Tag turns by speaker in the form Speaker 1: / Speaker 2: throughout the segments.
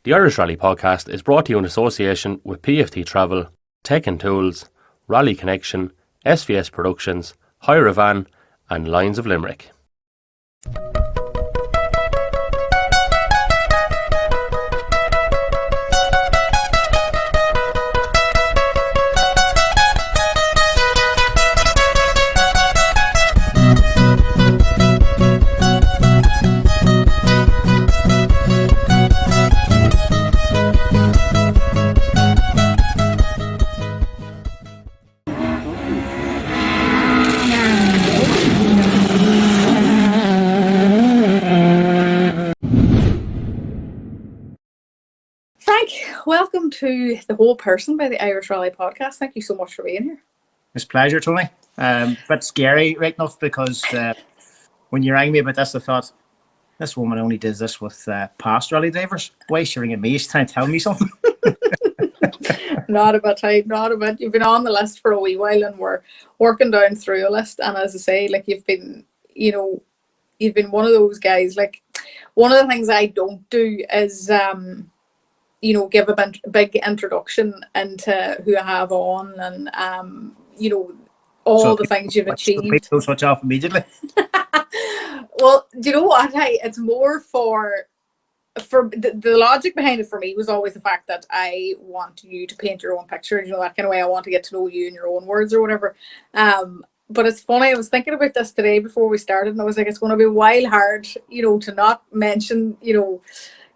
Speaker 1: The Irish Rally podcast is brought to you in association with PFT Travel, Tech and Tools, Rally Connection, SVS Productions, Hire a Van and Lions of Limerick.
Speaker 2: Welcome to The Whole Person by the Irish Rally podcast. Thank you so much for being here.
Speaker 3: It's a pleasure, Tony. Bit scary right enough because when you rang me about this, I thought, this woman only does this with past rally drivers. Why is she ringing me? She's trying to tell me something.
Speaker 2: Not a bit. You've been on the list for a wee while and we're working down through a list. And as I say, like you've been one of those guys. Like one of the things I don't do is give a big introduction into who I have on and, all the things you've achieved.
Speaker 3: So switch off immediately.
Speaker 2: Well, do you know what? It's more for the logic behind it for me was always the fact that I want you to paint your own picture, that kind of way. I want to get to know you in your own words or whatever. But it's funny, I was thinking about this today before we started and I was like, it's going to be wild hard, to not mention,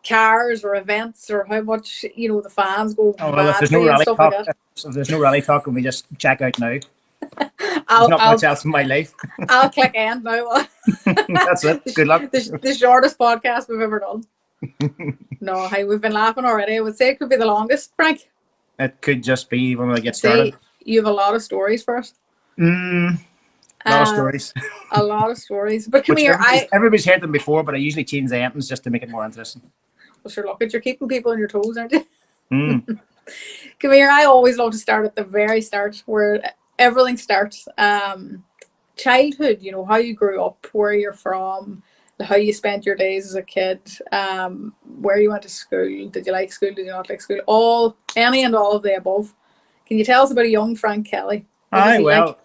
Speaker 2: cars or events or how much the fans go.
Speaker 3: Oh well, if there's no rally talk, if there's no rally talk, can we just check out now? There's not much else in my life.
Speaker 2: I'll click end now.
Speaker 3: That's it. Good luck.
Speaker 2: The shortest podcast we've ever done. No, hey, we've been laughing already. I would say it could be the longest, Frank.
Speaker 3: It could just be when we get started.
Speaker 2: You have a lot of stories for us.
Speaker 3: A lot of stories.
Speaker 2: A lot of stories. But come here,
Speaker 3: everybody's heard them before, but I usually change the endings just to make it more interesting.
Speaker 2: Well, sure, look, you're keeping people on your toes, aren't you? Come here, I always love to start at the very start, where everything starts. Childhood, how you grew up, where you're from, how you spent your days as a kid, where you went to school. Did you like school? Did you not like school? Any and all of the above. Can you tell us about a young Frank Kelly?
Speaker 3: The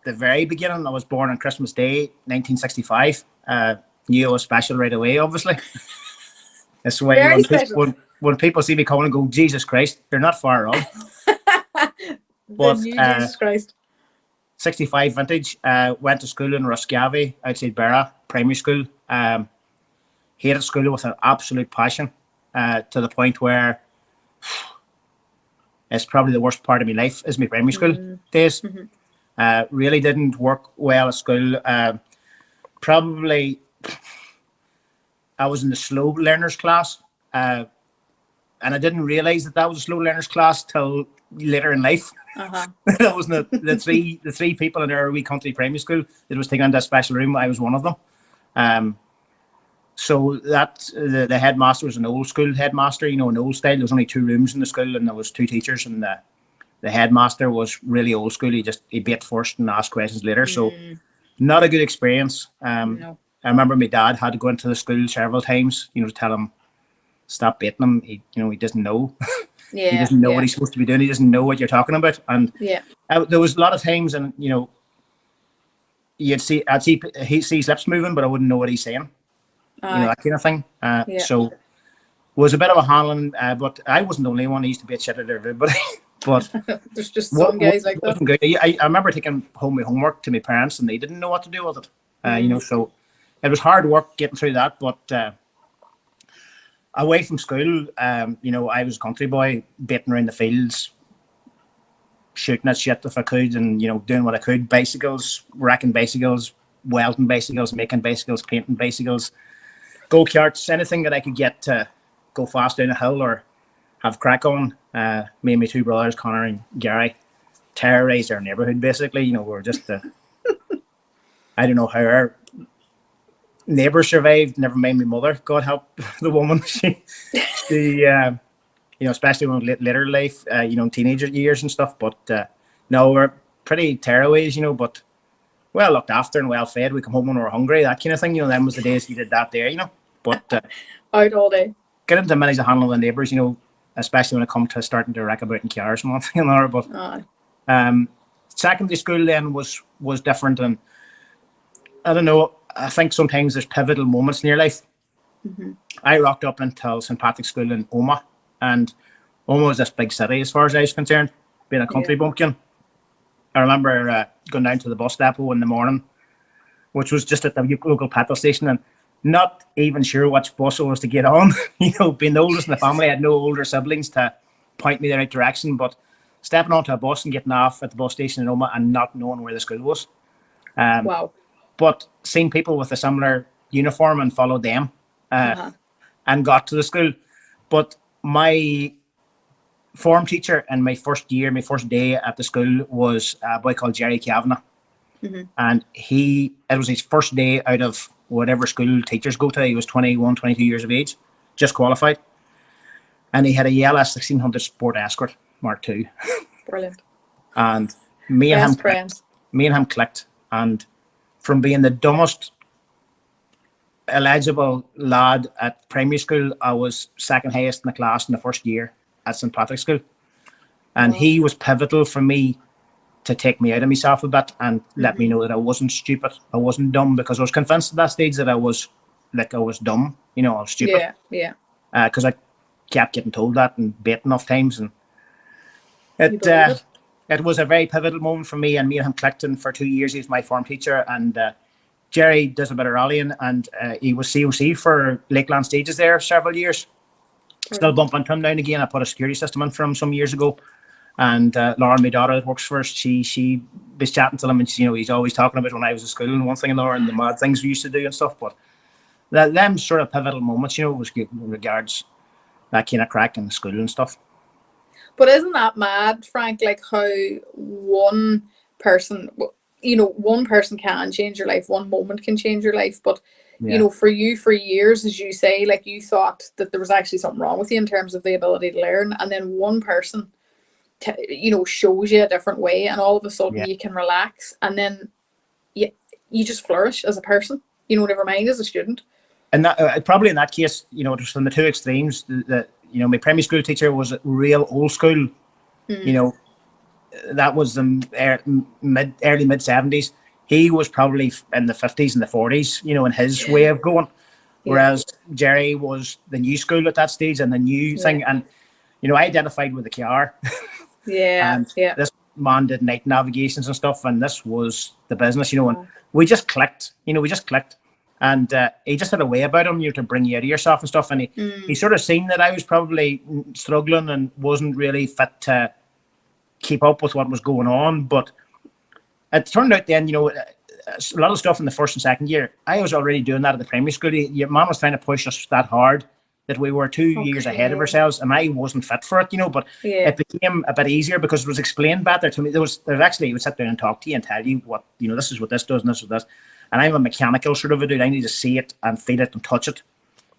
Speaker 3: very beginning, I was born on Christmas Day, 1965. Knew I was special right away, obviously. That's why when people see me coming and go, Jesus Christ, you're not far wrong. But
Speaker 2: Jesus Christ.
Speaker 3: 65 vintage, went to school in Roscavi, outside Barra, primary school. Hated school with an absolute passion, to the point where it's probably the worst part of my life is my primary school days. Really didn't work well at school. Probably I was in the slow learners class, and I didn't realize that was a slow learners class till later in life. That was the three people in our wee country primary school that was taken into a special room. I was one of them. So that the headmaster was an old school headmaster, an old style. There was only 2 rooms in the school, and there was 2 teachers, and the headmaster was really old school. He bait first and asked questions later. So not a good experience. No. I remember my dad had to go into the school several times, to tell him stop baiting him. He doesn't know. He doesn't know what he's supposed to be doing. He doesn't know what you're talking about. And there was a lot of times, and I'd see his lips moving, but I wouldn't know what he's saying. That kind of thing. So it was a bit of a handling, but I wasn't the only one. He used to bait shit out of everybody. But
Speaker 2: there's just some guys like that.
Speaker 3: Good. I remember taking home my homework to my parents, and they didn't know what to do with it. So it was hard work getting through that. But away from school, I was a country boy, baiting around the fields, shooting at shit if I could, and doing what I could. Bicycles, racking bicycles, welding bicycles, making bicycles, painting bicycles, go-karts, anything that I could get to go fast down a hill or have crack on. Me and my 2 brothers, Connor and Gary, terrorized our neighbourhood basically. We were just I don't know how our neighbours survived, never mind my mother, God help the woman. She especially when later life, teenager years and stuff. But no, we're pretty terrorists, but well looked after and well fed. We come home when we were hungry, that kind of thing. Them was the days you did that there, But
Speaker 2: out all day.
Speaker 3: get into many to handle the neighbours, you know, especially when it comes to starting to wreck about in cars and one thing and another. But secondary school then was different, and I don't know. I think sometimes there's pivotal moments in your life. I rocked up until St Patrick's School in Omagh, and Omagh was this big city as far as I was concerned, being a country bumpkin. I remember going down to the bus depot in the morning, which was just at the local petrol station, and not even sure which bus it was to get on. You know, being the oldest in the family, I had no older siblings to point me the right direction, but stepping onto a bus and getting off at the bus station in Omagh and not knowing where the school was.
Speaker 2: Wow.
Speaker 3: But seeing people with a similar uniform and followed them and got to the school. But my form teacher in my first day at the school was a boy called Jerry Kavanagh. And it was his first day out of whatever school teachers go to. He was 21, 22 years of age, just qualified. And he had a yellow 1600 Sport Escort Mark II.
Speaker 2: Brilliant.
Speaker 3: And me and him clicked. And from being the dumbest eligible lad at primary school, I was second highest in the class in the first year at St Patrick's School. And he was pivotal for me to take me out of myself a bit and let me know that I wasn't stupid, I wasn't dumb, because I was convinced at that stage that I was dumb, you know, I was stupid. Because I kept getting told that and bait enough times, and it was a very pivotal moment for me, and me and him clicked. And for 2 years he was my form teacher, and Jerry does a bit of rallying, and he was COC for Lakeland Stages there several years. Still bump into him now and again. I put a security system in for him some years ago. And Lauren, my daughter that works for us, she was chatting to him, and he's always talking about when I was at school and one thing and another, and the mad things we used to do and stuff. But them sort of pivotal moments, was good in regards that kind of crack in school and stuff.
Speaker 2: But isn't that mad, Frank? Like how one person can change your life, one moment can change your life. But for you, for years, as you say, like you thought that there was actually something wrong with you in terms of the ability to learn, and then one person shows you a different way, and all of a sudden you can relax, and then you just flourish as a person, never mind as a student.
Speaker 3: And that probably in that case, it was from the two extremes. My primary school teacher was real old school. That was the early mid 70s. He was probably in the 50s and the 40s, in his way of going. Whereas Jerry was the new school at that stage and the new thing. And, I identified with the KR. This man did night navigations and stuff, and this was the business, and we just clicked, and he just had a way about him, to bring you out of yourself and stuff, and he sort of seen that I was probably struggling and wasn't really fit to keep up with what was going on. But it turned out then, a lot of stuff in the first and second year, I was already doing that at the primary school. Your mom was trying to push us that hard that we were 2 years ahead of ourselves, and I wasn't fit for it, but it became a bit easier because it was explained better to me. He would sit down and talk to you and tell you what, this is what this does and this is this. And I'm a mechanical sort of a dude. I need to see it and feel it and touch it,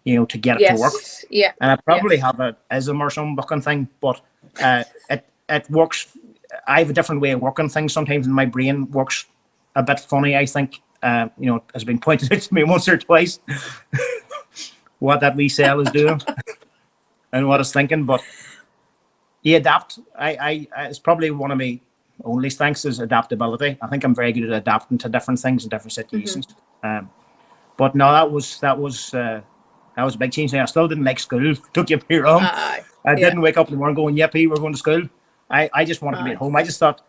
Speaker 3: to get it to work.
Speaker 2: Yeah.
Speaker 3: And I probably have an ism or some fucking thing, but it works. I have a different way of working things sometimes, and my brain works a bit funny, I think. Has been pointed out to me once or twice. What that wee cell is doing and what it's thinking, but you adapt. I it's probably one of my only strengths is adaptability. I think I'm very good at adapting to different things and different situations. But no, that was a big change. Now, I still didn't like school. Don't get me wrong. I didn't wake up in the morning going, "Yippee, we're going to school." I just wanted to be at home. I thought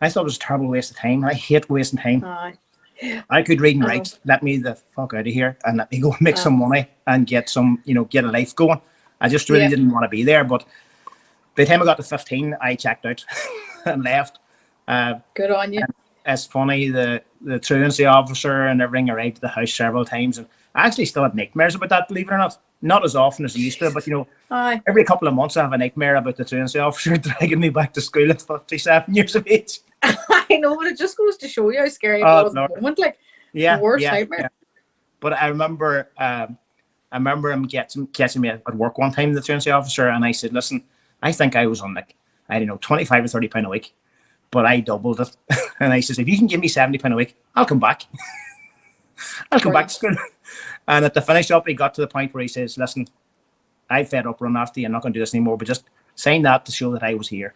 Speaker 3: it was a terrible waste of time. I hate wasting time. I could read and write. Let me the fuck out of here and let me go make some money and get some, get a life going. I just really didn't want to be there. But by the time I got to 15, I checked out and left.
Speaker 2: Good on you.
Speaker 4: It's funny, the truancy officer and everything arrived at the house several times, and I actually still have nightmares about that, believe it or not. Not as often as I used to, but every couple of months I have a nightmare about the truancy officer dragging me back to school at 57 years of age.
Speaker 2: I know, but it just goes to show you how scary it was at the moment. Like, the worst nightmare. Yeah.
Speaker 4: But I remember him catching me at work one time, the truancy officer, and I said, "Listen, I think I was on £25 or £30 a week, but I doubled it." And I says, "If you can give me £70 a week, I'll come back. I'll come back to school." And at the finish up, he got to the point where he says, "Listen,
Speaker 3: I fed up running after you. I'm not going to do this anymore. But just sign that to show that I was here.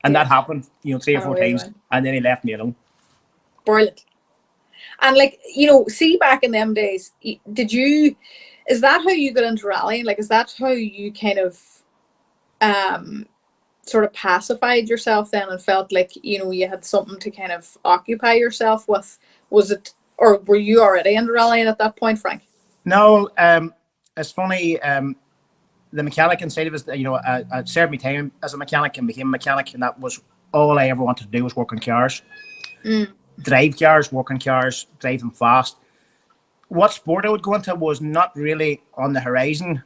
Speaker 3: And that happened, 3 or 4 times. And then he left me alone.
Speaker 2: Brilliant. And see, back in them days, is that how you got into rallying? Like, is that how you kind of sort of pacified yourself then and felt like, you had something to kind of occupy yourself with? Was it, or were you already into rallying at that point, Frank?
Speaker 3: No, it's funny. The mechanic inside of us, I served my time as a mechanic and became a mechanic, and that was all I ever wanted to do, was work on cars. Drive cars, work on cars, drive them fast. What sport I would go into was not really on the horizon.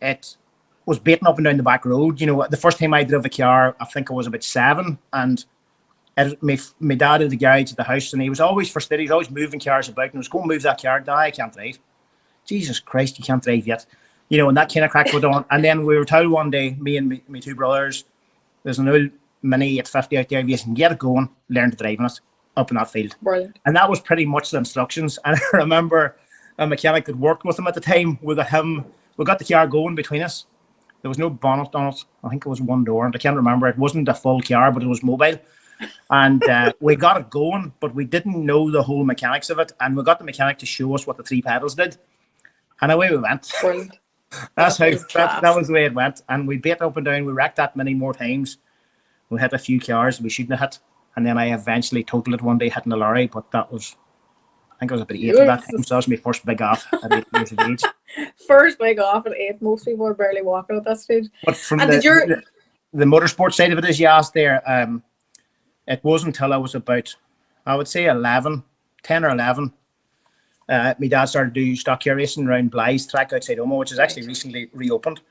Speaker 3: It was beaten up and down the back road. The first time I drove a car, I think I was about 7, and my dad had the garage at the house, and he was always for steady. He was always moving cars about, and he was going to move that car. I can't drive. Jesus Christ, you can't drive yet. And that kind of crack went on. And then we were told one day, me and my 2 brothers, there's an old Mini at 50 out there. If you can get it going, learn to drive on it up in that field.
Speaker 2: Brilliant.
Speaker 3: And that was pretty much the instructions. And I remember a mechanic that worked with him at the time. We got the car going between us. There was no bonnet on it. I think it was one door. And I can't remember. It wasn't a full car, but it was mobile. And we got it going, but we didn't know the whole mechanics of it. And we got the mechanic to show us what the 3 pedals did. And away we went.
Speaker 2: Brilliant.
Speaker 3: That was the way it went. And we beat up and down. We wrecked that many more times. We hit a few cars we shouldn't have hit. And then I eventually totaled it one day hitting a lorry. But I think I was about 8 at that time. So that was my first big off at 8 years of age.
Speaker 2: First big off at 8. Most people are barely walking at that stage.
Speaker 3: But from the motorsport side of it, as you asked there, it wasn't until I was about, I would say 10 or 11. My dad started to do stock car racing around Bly's track outside Omo, which is actually recently reopened.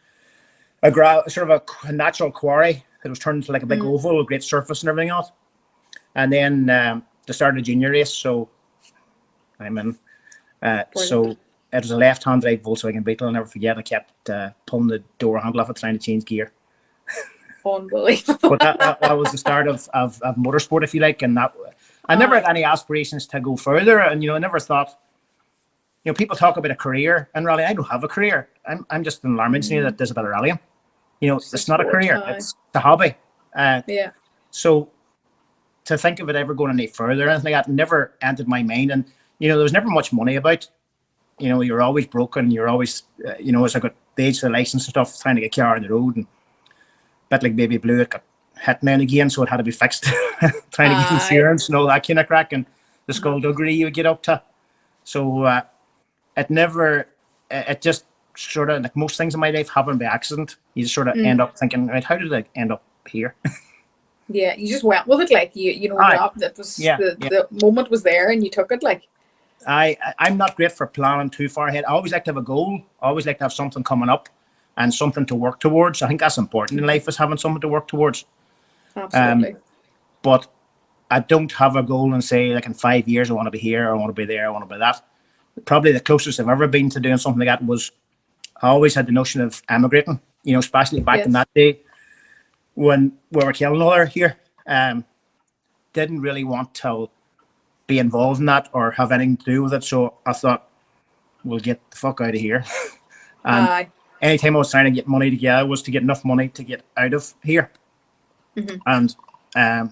Speaker 3: Sort of a natural quarry that was turned into like a big oval with great surface and everything else. And then they started a junior race, so I'm in. So it was a left-hand drive Volkswagen Beetle. I'll never forget. I kept pulling the door handle off it, trying to change gear.
Speaker 2: Unbelievable.
Speaker 3: But that was the start of motorsport, if you like. And that I never had any aspirations to go further. And I never thought. People talk about a career in rally. I don't have a career. I'm just an alarm engineer that does a bit of rallying. It's not a career. It's a hobby. So to think of it ever going any further or anything like that never entered my mind. And there was never much money about. You're always broken. You're always as I got the age of the license and stuff, trying to get a car on the road, and a bit like Baby Blue, it got hit now and again, so it had to be fixed. Trying to get insurance and all that kind of crack, and the skullduggery you would get up to. So it just sort of, like most things in my life happen by accident. You just sort of end up thinking, right, how did I end up here?
Speaker 2: Yeah, you just went with it, like that was the moment was there and you took it. Like
Speaker 3: I'm not great for planning too far ahead. I always like to have a goal. I always like to have something coming up and something to work towards. I think that's important in life, is having something to work towards.
Speaker 2: Absolutely.
Speaker 3: But I don't have a goal and say, like, in 5 years I want to be here, or I want to be there, I want to be that. Probably the closest I've ever been to doing something like that was, I always had the notion of emigrating, especially back in that day when we were killing all here. Didn't really want to be involved in that or have anything to do with it. So I thought, we'll get the fuck out of here. And anytime I was trying to get money together was to get enough money to get out of here. And I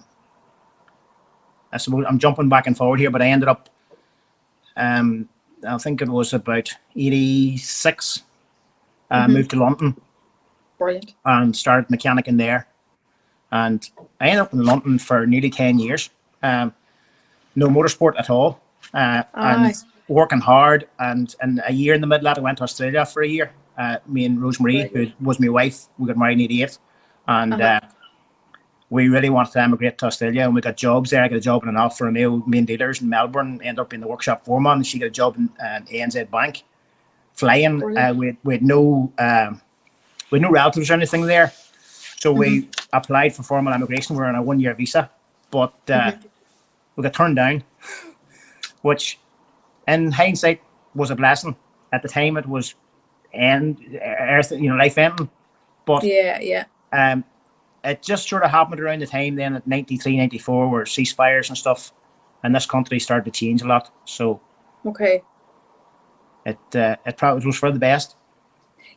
Speaker 3: suppose I'm jumping back and forward here, but I ended up, I think it was about 86, moved to London.
Speaker 2: Brilliant.
Speaker 3: And started mechanicking there. And I ended up in London for nearly 10 years. No motorsport at all. And working hard. And a year in the middle of that, I went to Australia for a year. Me and Rosemary, who was my wife, we got married in 88. And we really wanted to emigrate to Australia, and we got jobs there. I got a job in an Alfa Romeo main dealers in Melbourne, ended up in the workshop foreman. She got a job in ANZ Bank, flying. We had no relatives or anything there, so we applied for formal immigration. We were on a 1-year visa, but we got turned down, which, in hindsight, was a blessing. At the time, it was life ending. But it just sort of happened around the time then at 93, 94, where ceasefires and stuff, and this country started to change a lot. So it probably was for the best.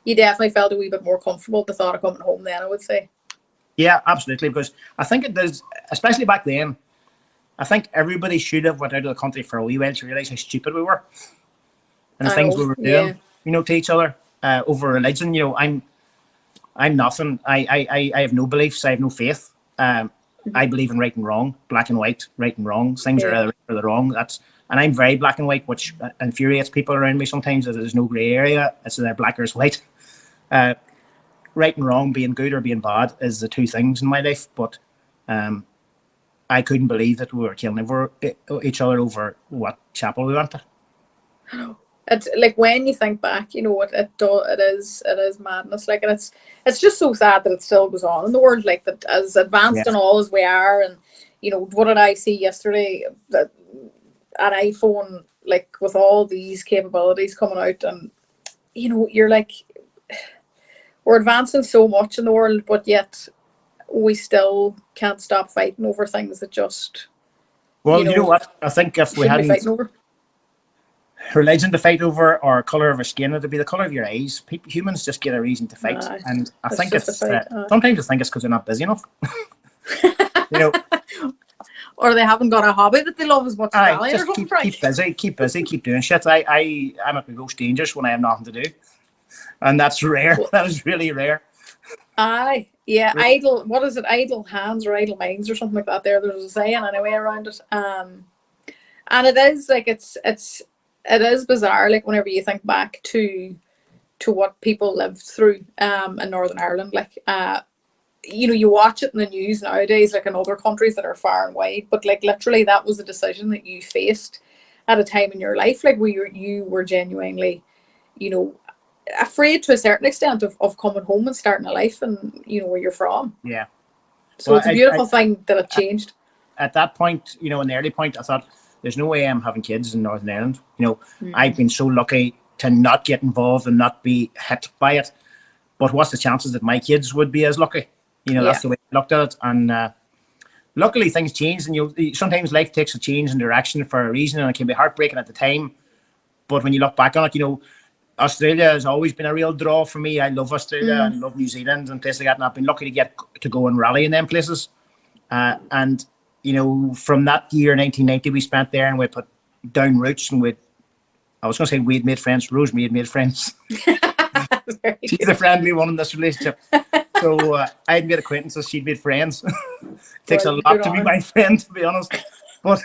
Speaker 2: you definitely felt a wee bit more comfortable at the thought of coming home then, I would say.
Speaker 3: Yeah, absolutely. Because I think it does, especially back then, I think everybody should have went out of the country for a wee while to realise how stupid we were and the things we were doing, to each other over religion. I'm nothing. I have no beliefs. I have no faith. I believe in right and wrong, black and white, right and wrong. Things are either right or the wrong. And I'm very black and white, which infuriates people around me sometimes. That there's no grey area. It's either black or it's white. Right and wrong, being good or being bad, is the two things in my life. But I couldn't believe that we were killing each other over what chapel we went to.
Speaker 2: It's like, when you think back, it is madness. Like, and it's just so sad that it still goes on in the world, like that, as advanced and all as we are. And what did I see yesterday? That an iPhone, like, with all these capabilities coming out, and you're like, we're advancing so much in the world, but yet we still can't stop fighting over things that just.
Speaker 3: Well, you know what? I think if we hadn't religion to fight over, or colour of our skin, it'd be the colour of your eyes. Humans just get a reason to fight, and I think it's sometimes I think it's because they're not busy enough.
Speaker 2: Or they haven't got a hobby that they love as much as Valley or something.
Speaker 3: Keep busy, keep doing shit. I'm at the ghost dangerous when I have nothing to do, and that's rare. That is really rare.
Speaker 2: Idle. What is it? Idle hands or idle minds or something like that. There's a saying anyway around it. And it is like it is bizarre, like, whenever you think back to what people lived through in Northern Ireland. Like, you watch it in the news nowadays, like in other countries that are far and wide, but like literally that was a decision that you faced at a time in your life, like where you were genuinely, afraid to a certain extent of coming home and starting a life and where you're from.
Speaker 3: Yeah.
Speaker 2: So it's a beautiful thing that it changed.
Speaker 3: At that point, in the early point, I thought, there's no way I'm having kids in Northern Ireland. I've been so lucky to not get involved and not be hit by it. But what's the chances that my kids would be as lucky? That's the way I looked at it. And luckily things changed. And sometimes life takes a change in direction for a reason, and it can be heartbreaking at the time. But when you look back on it, Australia has always been a real draw for me. I love Australia and love New Zealand and places like that. And I've been lucky to get to go and rally in them places. And from that year, 1990, we spent there and we put down roots, and I was going to say we'd made friends. Rosemary had made friends. She's a friendly one in this relationship. So I had made acquaintances, she'd made friends. Takes a lot to be my friend, to be honest. But,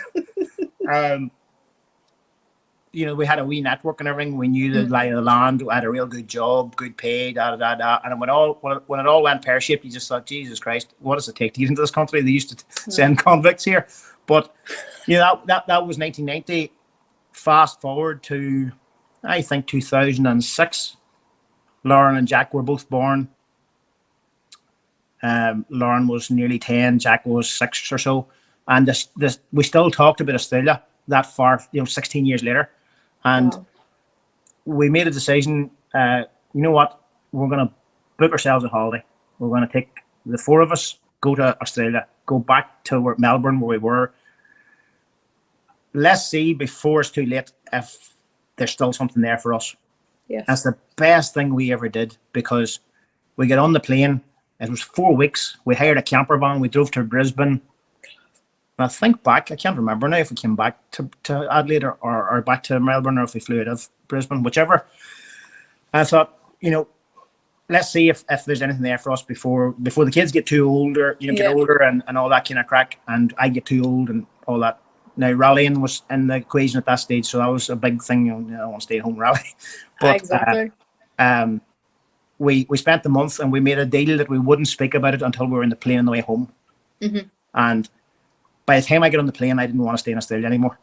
Speaker 3: we had a wee network and everything. We knew the lie of the land. We had a real good job, good pay, And when it all went pear-shaped, you just thought, Jesus Christ, what does it take to get into this country? They used to send convicts here. But, that was 1990. Fast forward to, I think, 2006. Lauren and Jack were both born. Lauren was nearly 10. Jack was 6 or so. And we still talked about Australia that far, 16 years later. And we made a decision, you know what, we're going to book ourselves a holiday. We're going to take the 4 of us, go to Australia, go back to Melbourne where we were. Let's see before it's too late if there's still something there for us.
Speaker 2: Yes.
Speaker 3: That's the best thing we ever did, because we got on the plane. It was 4 weeks. We hired a camper van. We drove to Brisbane. And I think back, I can't remember now if we came back to Adelaide or back to Melbourne, or if we flew out of Brisbane, whichever. And I thought, let's see if there's anything there for us before the kids get too older, get older and all that kind of crack, and I get too old and all that. Now, rallying was in the equation at that stage, so that was a big thing. I want to stay at home rally. But,
Speaker 2: exactly.
Speaker 3: We spent the month and we made a deal that we wouldn't speak about it until we were in the plane on the way home.
Speaker 2: Mm-hmm.
Speaker 3: And by the time I got on the plane, I didn't want to stay in Australia anymore.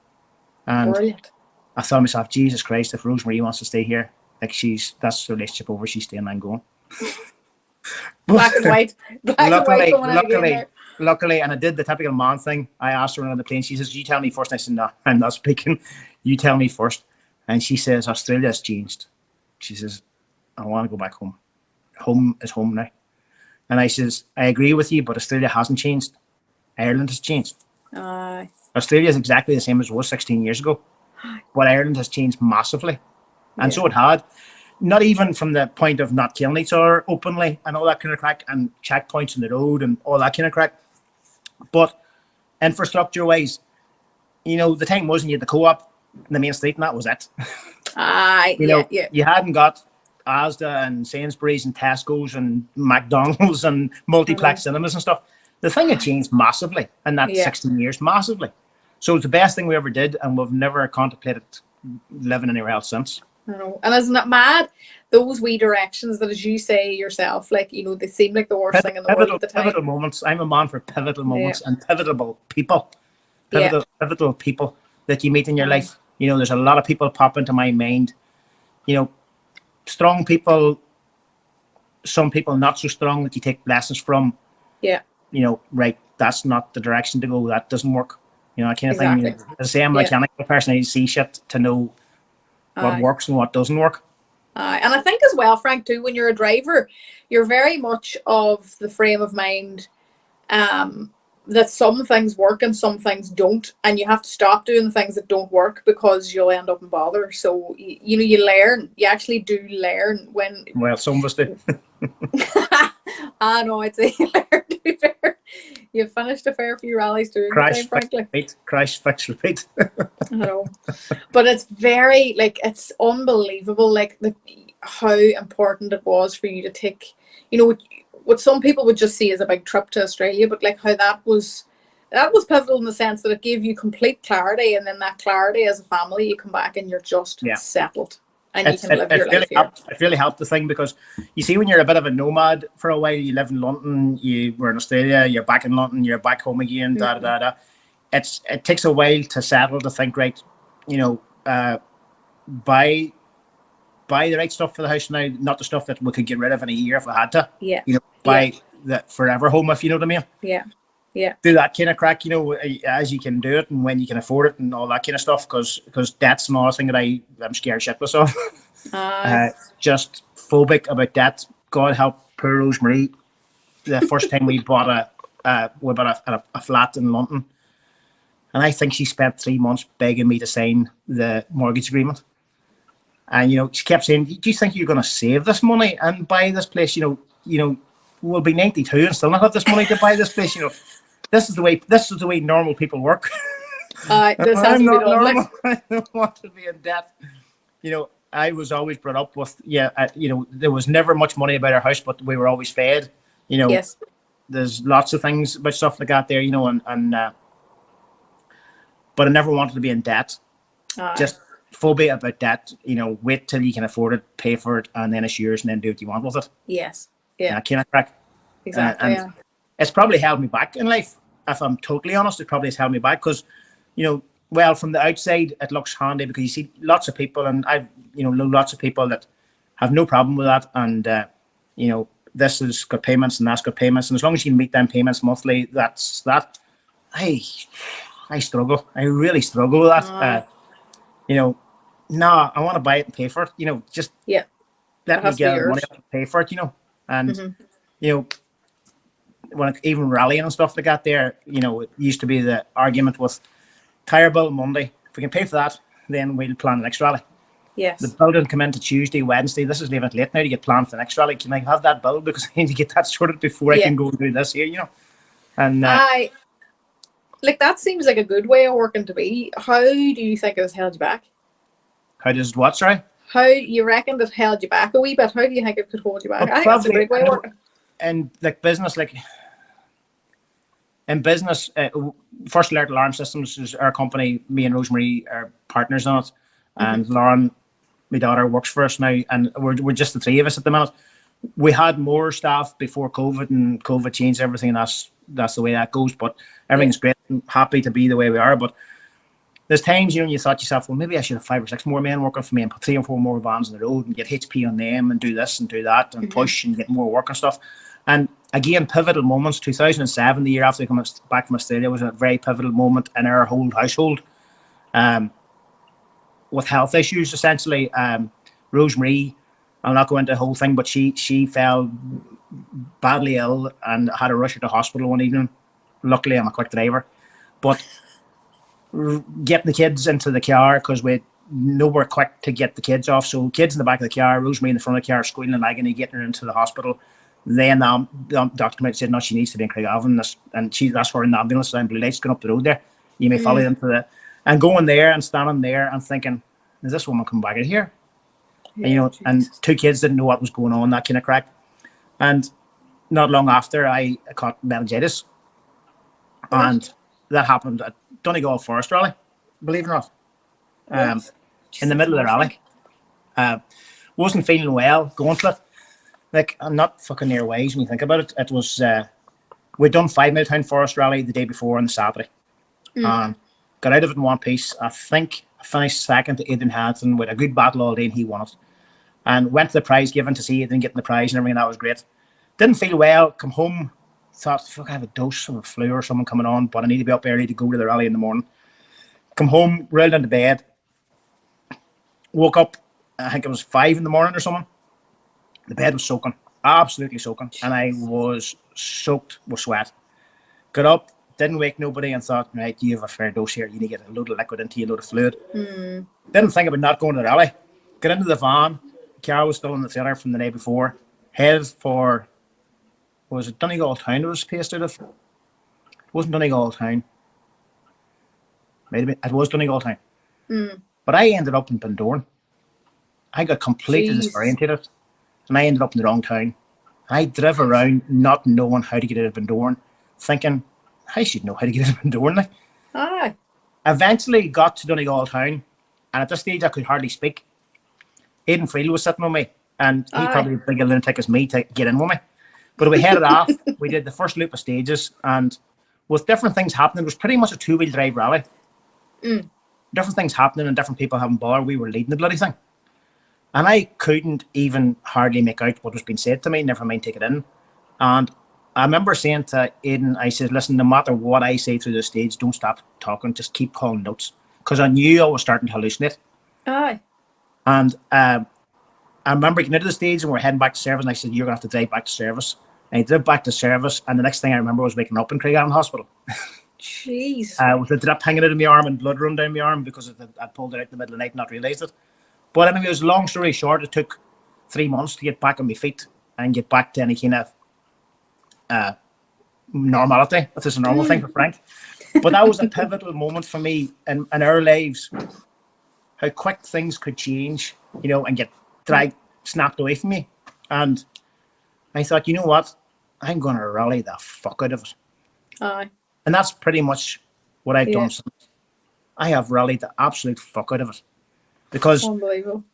Speaker 3: And
Speaker 2: brilliant.
Speaker 3: I thought to myself, Jesus Christ, if Rosemary wants to stay here, like that's the relationship over. She's staying, I'm going.
Speaker 2: Black and white.
Speaker 3: Luckily, and I did the typical man thing. I asked her on the plane. She says, "You tell me first." And I said, "No, I'm not speaking. You tell me first." And she says, "Australia has changed." She says, "I want to go back home. Home is home now." And I says, "I agree with you, but Australia hasn't changed. Ireland has changed. Australia is exactly the same as it was 16 years ago, but Ireland has changed massively." And so it had. not even from the point of not killing each other openly and all that kind of crack, and checkpoints in the road and all that kind of crack, but infrastructure wise, you know, the time wasn't you had the co-op in the main street and that was it. You hadn't got Asda and Sainsbury's and Tesco's and McDonald's and multiplex cinemas and stuff. The thing had changed massively in that 16 years, massively. So it's the best thing we ever did, and we've never contemplated living anywhere else since.
Speaker 2: I know. And isn't it mad? Those wee directions that, as you say yourself, like, you know, they seem like the worst thing in the world at the time.
Speaker 3: Pivotal moments. I'm a man for pivotal moments and pivotal people. Pivotal people that you meet in your life. You know, there's a lot of people pop into my mind. You know, strong people, some people not so strong that you take lessons from.
Speaker 2: Yeah.
Speaker 3: You know, right, that's not the direction to go. That doesn't work. You know, I kind of think the same mechanical person, you see shit to know what works and what doesn't work.
Speaker 2: And I think as well, Frank, too, when you're a driver, you're very much of the frame of mind that some things work and some things don't, and you have to stop doing the things that don't work because you'll end up in bother. So you know, you learn. You actually do learn when.
Speaker 3: Well, some of us do.
Speaker 2: I know, I'd say you learn to be fair. You've finished a fair few rallies too.
Speaker 3: Crash, fix, repeat.
Speaker 2: I know, but it's very, like, it's unbelievable, like how important it was for you to take, you know, what some people would just see as a big trip to Australia, but like how that was pivotal in the sense that it gave you complete clarity, and then that clarity as a family, you come back and you're just settled. And you can live your life here.
Speaker 3: It really helped the thing, because you see, when you're a bit of a nomad for a while, you live in London, you were in Australia, you're back in London, you're back home again, it takes a while to settle, to think, right, you know, buy the right stuff for the house now, not the stuff that we could get rid of in a year if we had to.
Speaker 2: Yeah.
Speaker 3: You know, buy the forever home, if you know what I mean.
Speaker 2: Yeah. Yeah.
Speaker 3: Do that kind of crack, you know, as you can do it and when you can afford it and all that kind of stuff, because debt's another thing that I'm scared shitless of. Just phobic about debt. God help poor Rosemary. The first time we bought a flat in London, and I think she spent 3 months begging me to sign the mortgage agreement. And, you know, she kept saying, do you think you're going to save this money and buy this place? You know, we'll be 92 and still not have this money to buy this place. You know, this is the way normal people work.
Speaker 2: This has to be done.
Speaker 3: Normal. I don't want to be in debt. You know, I was always brought up with, you know, there was never much money about our house, but we were always fed. You know, there's lots of things about stuff like that there, you know, but I never wanted to be in debt. Just phobia about debt, you know, wait till you can afford it, pay for it, and then it's yours, and then do what you want with it.
Speaker 2: Yes. Yeah.
Speaker 3: I can't crack.
Speaker 2: Exactly.
Speaker 3: It's probably held me back in life. If I'm totally honest, it probably has held me back, because, you know, well, from the outside, it looks handy because you see lots of people, and I've, you know, lots of people that have no problem with that. And, you know, this has got payments and that's got payments. And as long as you can meet them payments monthly, that's that. I struggle. I really struggle with that. You know, I want to buy it and pay for it. You know, just let me get money up to pay for it, you know. And, you know, when even rallying and stuff like that there, you know, it used to be the argument with tyre bill Monday. If we can pay for that, then we'll plan the next rally.
Speaker 2: Yes.
Speaker 3: The bill didn't come into Tuesday, Wednesday. This is leaving it late now to get planned for the next rally. Can I have that bill? Because I need to get that sorted before I can go and do this here, you know. And
Speaker 2: like, that seems like a good way of working to be. How do you think it has held you back?
Speaker 3: How does what, sorry?
Speaker 2: How you reckon it held you back a wee bit? How do you think it could hold you back?
Speaker 3: Well,
Speaker 2: I think that's a great way of working.
Speaker 3: And like business, like in business, First Alert Alarm Systems is our company. Me and Rosemary are partners on it, and Lauren, my daughter, works for us now, and we're just the three of us at the minute. We had more staff before COVID, and COVID changed everything, and that's the way that goes. But everything's great. I'm happy to be the way we are. But there's times, you know, you thought to yourself, well, maybe I should have 5 or 6 more men working for me and put 3 or 4 more vans on the road and get HP on them and do this and do that and push and get more work and stuff. And again, pivotal moments. 2007, the year after coming back from Australia, was a very pivotal moment in our whole household, with health issues essentially. Rosemary, I'll not go into the whole thing, but she fell badly ill and had to rush her to hospital one evening. Luckily, I'm a quick driver, but getting the kids into the car, because we nowhere quick to get the kids off. So kids in the back of the car, Rosemary in the front of the car, squealing and agony, getting her into the hospital. Then the doctor came out and said, no, she needs to be in Craigavon. And that's for an ambulance and blue lights going up the road there. You may follow them to the... And going there and standing there and thinking, is this woman coming back out here? Yeah, and, you know, Jesus. And 2 kids didn't know what was going on, that kind of crack. And not long after, I caught meningitis. And that happened at Donegal Forest Rally, believe it or not. In the middle of the rally. Wasn't feeling well, going for it. Like, I'm not fucking near wise when you think about it. It was, we'd done 5 Mile Town Forest Rally the day before on the Saturday. And got out of it in one piece. I think I finished second to Aidan Hansen with a good battle all day and he won it. And went to the prize giving to see Aidan getting the prize and everything. That was great. Didn't feel well, come home, thought, fuck, I have a dose of a flu or something coming on, but I need to be up early to go to the rally in the morning. Come home, rolled into bed, woke up, I think it was 5 in the morning or something. The bed was soaking, absolutely soaking, and I was soaked with sweat. Got up, didn't wake nobody, and thought, right, you have a fair dose here. You need to get a load of liquid into you, a load of fluid. Didn't think about not going to the rally. Got into the van. The car was still in the trailer from the day before. Headed for, was it Donegal Town it was paced out of? It wasn't Donegal Town. Maybe it was Donegal Town. But I ended up in Bundoran. I got completely disorientated. And I ended up in the wrong town. I drove around not knowing how to get out of Bundoran, thinking, I should know how to get out of Bundoran. Like.
Speaker 2: Aye.
Speaker 3: Eventually got to Donegal Town, and at this stage I could hardly speak. Aidan Friel was sitting with me, and he probably was big a lunatic as me to get in with me. But we headed off. We did the first loop of stages, and with different things happening, it was pretty much a 2-wheel drive rally. Different things happening and different people having bother. We were leading the bloody thing. And I couldn't even hardly make out what was being said to me, never mind take it in. And I remember saying to Aidan, I said, listen, no matter what I say through the stage, don't stop talking, just keep calling notes. Because I knew I was starting to hallucinate.
Speaker 2: Aye.
Speaker 3: And I remember getting into the stage and we're heading back to service, and I said, you're going to have to drive back to service. And I drove back to service, and the next thing I remember was waking up in Craigavon Hospital.
Speaker 2: Jeez.
Speaker 3: With a drip hanging out of my arm and blood running down my arm because I pulled it out in the middle of the night and not realised it. But anyway, it was long story short, it took 3 months to get back on my feet and get back to any kind of normality, if it's a normal thing for Frank. But that was a pivotal moment for me in our lives, how quick things could change, you know, and get snapped away from me. And I thought, you know what, I'm going to rally the fuck out of it.
Speaker 2: Aye.
Speaker 3: And that's pretty much what I've done since. I have rallied the absolute fuck out of it. Because
Speaker 2: unbelievable.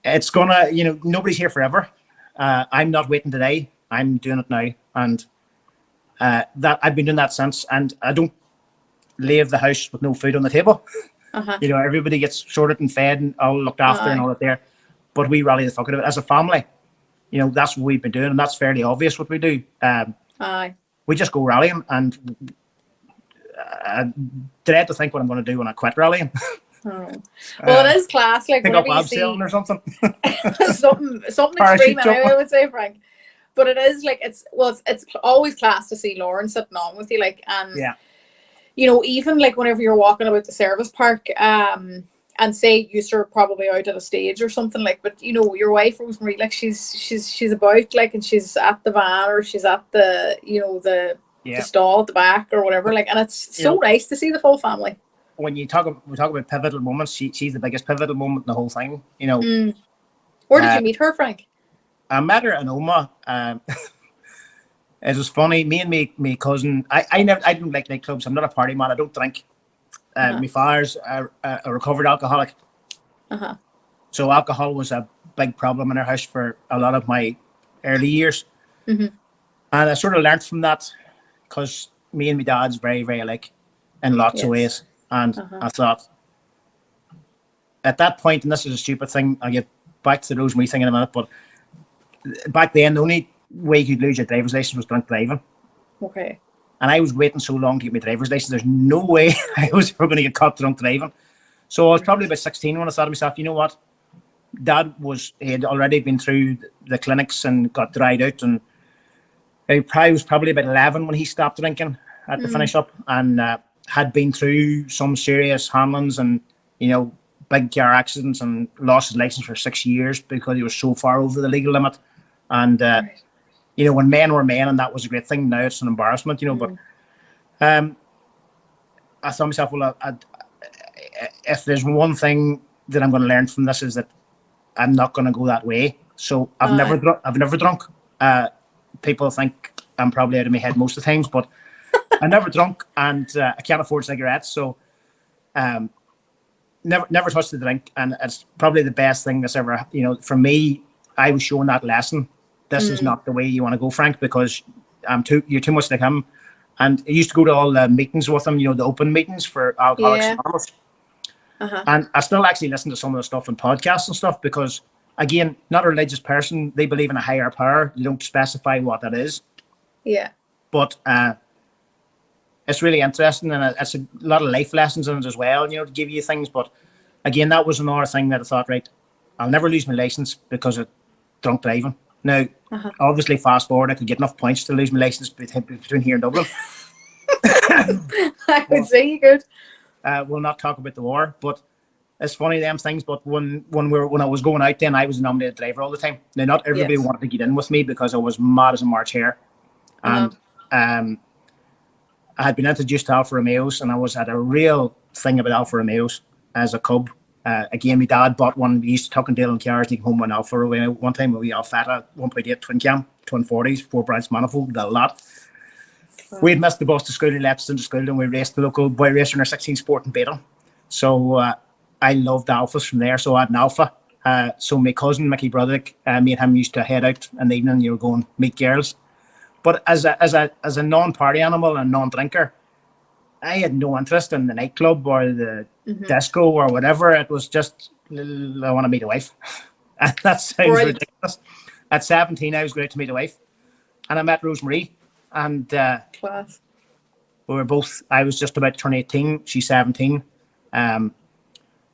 Speaker 3: It's gonna, you know, nobody's here forever. I'm not waiting today. I'm doing it now, and that I've been doing that since. And I don't leave the house with no food on the table. You know, everybody gets sorted and fed and all looked after and all that there. But we rally the fuck out of it as a family. You know, that's what we've been doing, and that's fairly obvious what we do. We just go rallying, and I dread to think what I'm going to do when I quit rallying.
Speaker 2: Well, it is class. Like,
Speaker 3: pick up abseiling or something.
Speaker 2: something extreme, I would say, Frank. But it is like it's always class to see Lauren sitting on with you, like, and you know, even like whenever you're walking about the service park, and say you're probably out at a stage or something, like, but you know, your wife Rosemary, like, she's about, like, and she's at the van or she's at the, you know, the stall at the back or whatever, like, and it's so nice to see the full family.
Speaker 3: When we talk about pivotal moments, she's the biggest pivotal moment in the whole thing, you know.
Speaker 2: Where did you meet her, Frank?
Speaker 3: I met her in Oma. It was funny. Me and my cousin. I didn't like nightclubs. I'm not a party man. I don't drink. My father's a recovered alcoholic. So alcohol was a big problem in our house for a lot of my early years. And I sort of learned from that, because me and my dad's very, very alike in lots of ways. And I thought, at that point, and this is a stupid thing, I'll get back to the Rosemary thing in a minute, but back then, the only way you could lose your driver's license was drunk driving.
Speaker 2: Okay.
Speaker 3: And I was waiting so long to get my driver's license, there's no way I was ever going to get caught drunk driving. So I was probably about 16 when I thought to myself, you know what? Dad he had already been through the clinics and got dried out, and he was probably about 11 when he stopped drinking at the finish up, and had been through some serious handlings and, you know, big car accidents and lost his license for 6 years because he was so far over the legal limit. And
Speaker 2: Right.
Speaker 3: you know, when men were men, and that was a great thing. Now it's an embarrassment, you know. But I thought to myself, well, if there's one thing that I'm going to learn from this is that I'm not going to go that way. So I've never drunk. People think I'm probably out of my head most of the times, but I never drunk, and I can't afford cigarettes, so never touched the drink. And it's probably the best thing that's ever, you know, for me. I was shown that lesson. This is not the way you want to go, Frank, because you're too much like him. And I used to go to all the meetings with him, you know, the open meetings for Alcoholics Anonymous. And I still actually listen to some of the stuff on podcasts and stuff because, again, not a religious person. They believe in a higher power. They don't specify what that is.
Speaker 2: Yeah.
Speaker 3: But it's really interesting, and it's a lot of life lessons in it as well, you know, to give you things. But again, that was another thing that I thought, right, I'll never lose my license because of drunk driving. Now, obviously, fast forward, I could get enough points to lose my license between here and Dublin.
Speaker 2: I would say you could.
Speaker 3: We'll not talk about the war, but it's funny, them things. But when I was going out, then I was a nominated driver all the time. Now, not everybody wanted to get in with me because I was mad as a March hare, and I had been introduced to Alfa Romeos, and I was at a real thing about Alfa Romeos as a cub. Again, my dad bought one. We used to tuck and deal in cars. He came home with an Alfa Romeo one time with a Alfetta 1.8 twin cam, twin 40s, 4-branch manifold, a lot. We'd missed the bus to school and left us into school, and we raced the local boy racer in our 16 Sport and beat him. So I loved Alphas from there. So I had an Alpha. So my cousin Mickey Broderick, me and him used to head out in the evening. You were going meet girls. But as a non-party animal and non-drinker, I had no interest in the nightclub or the disco or whatever. It was just, I want to meet a wife. And that sounds ridiculous. At 17, I was going out to meet a wife. And I met Rosemary. And
Speaker 2: Class.
Speaker 3: we were both, I was just about to turn 18. She's 17.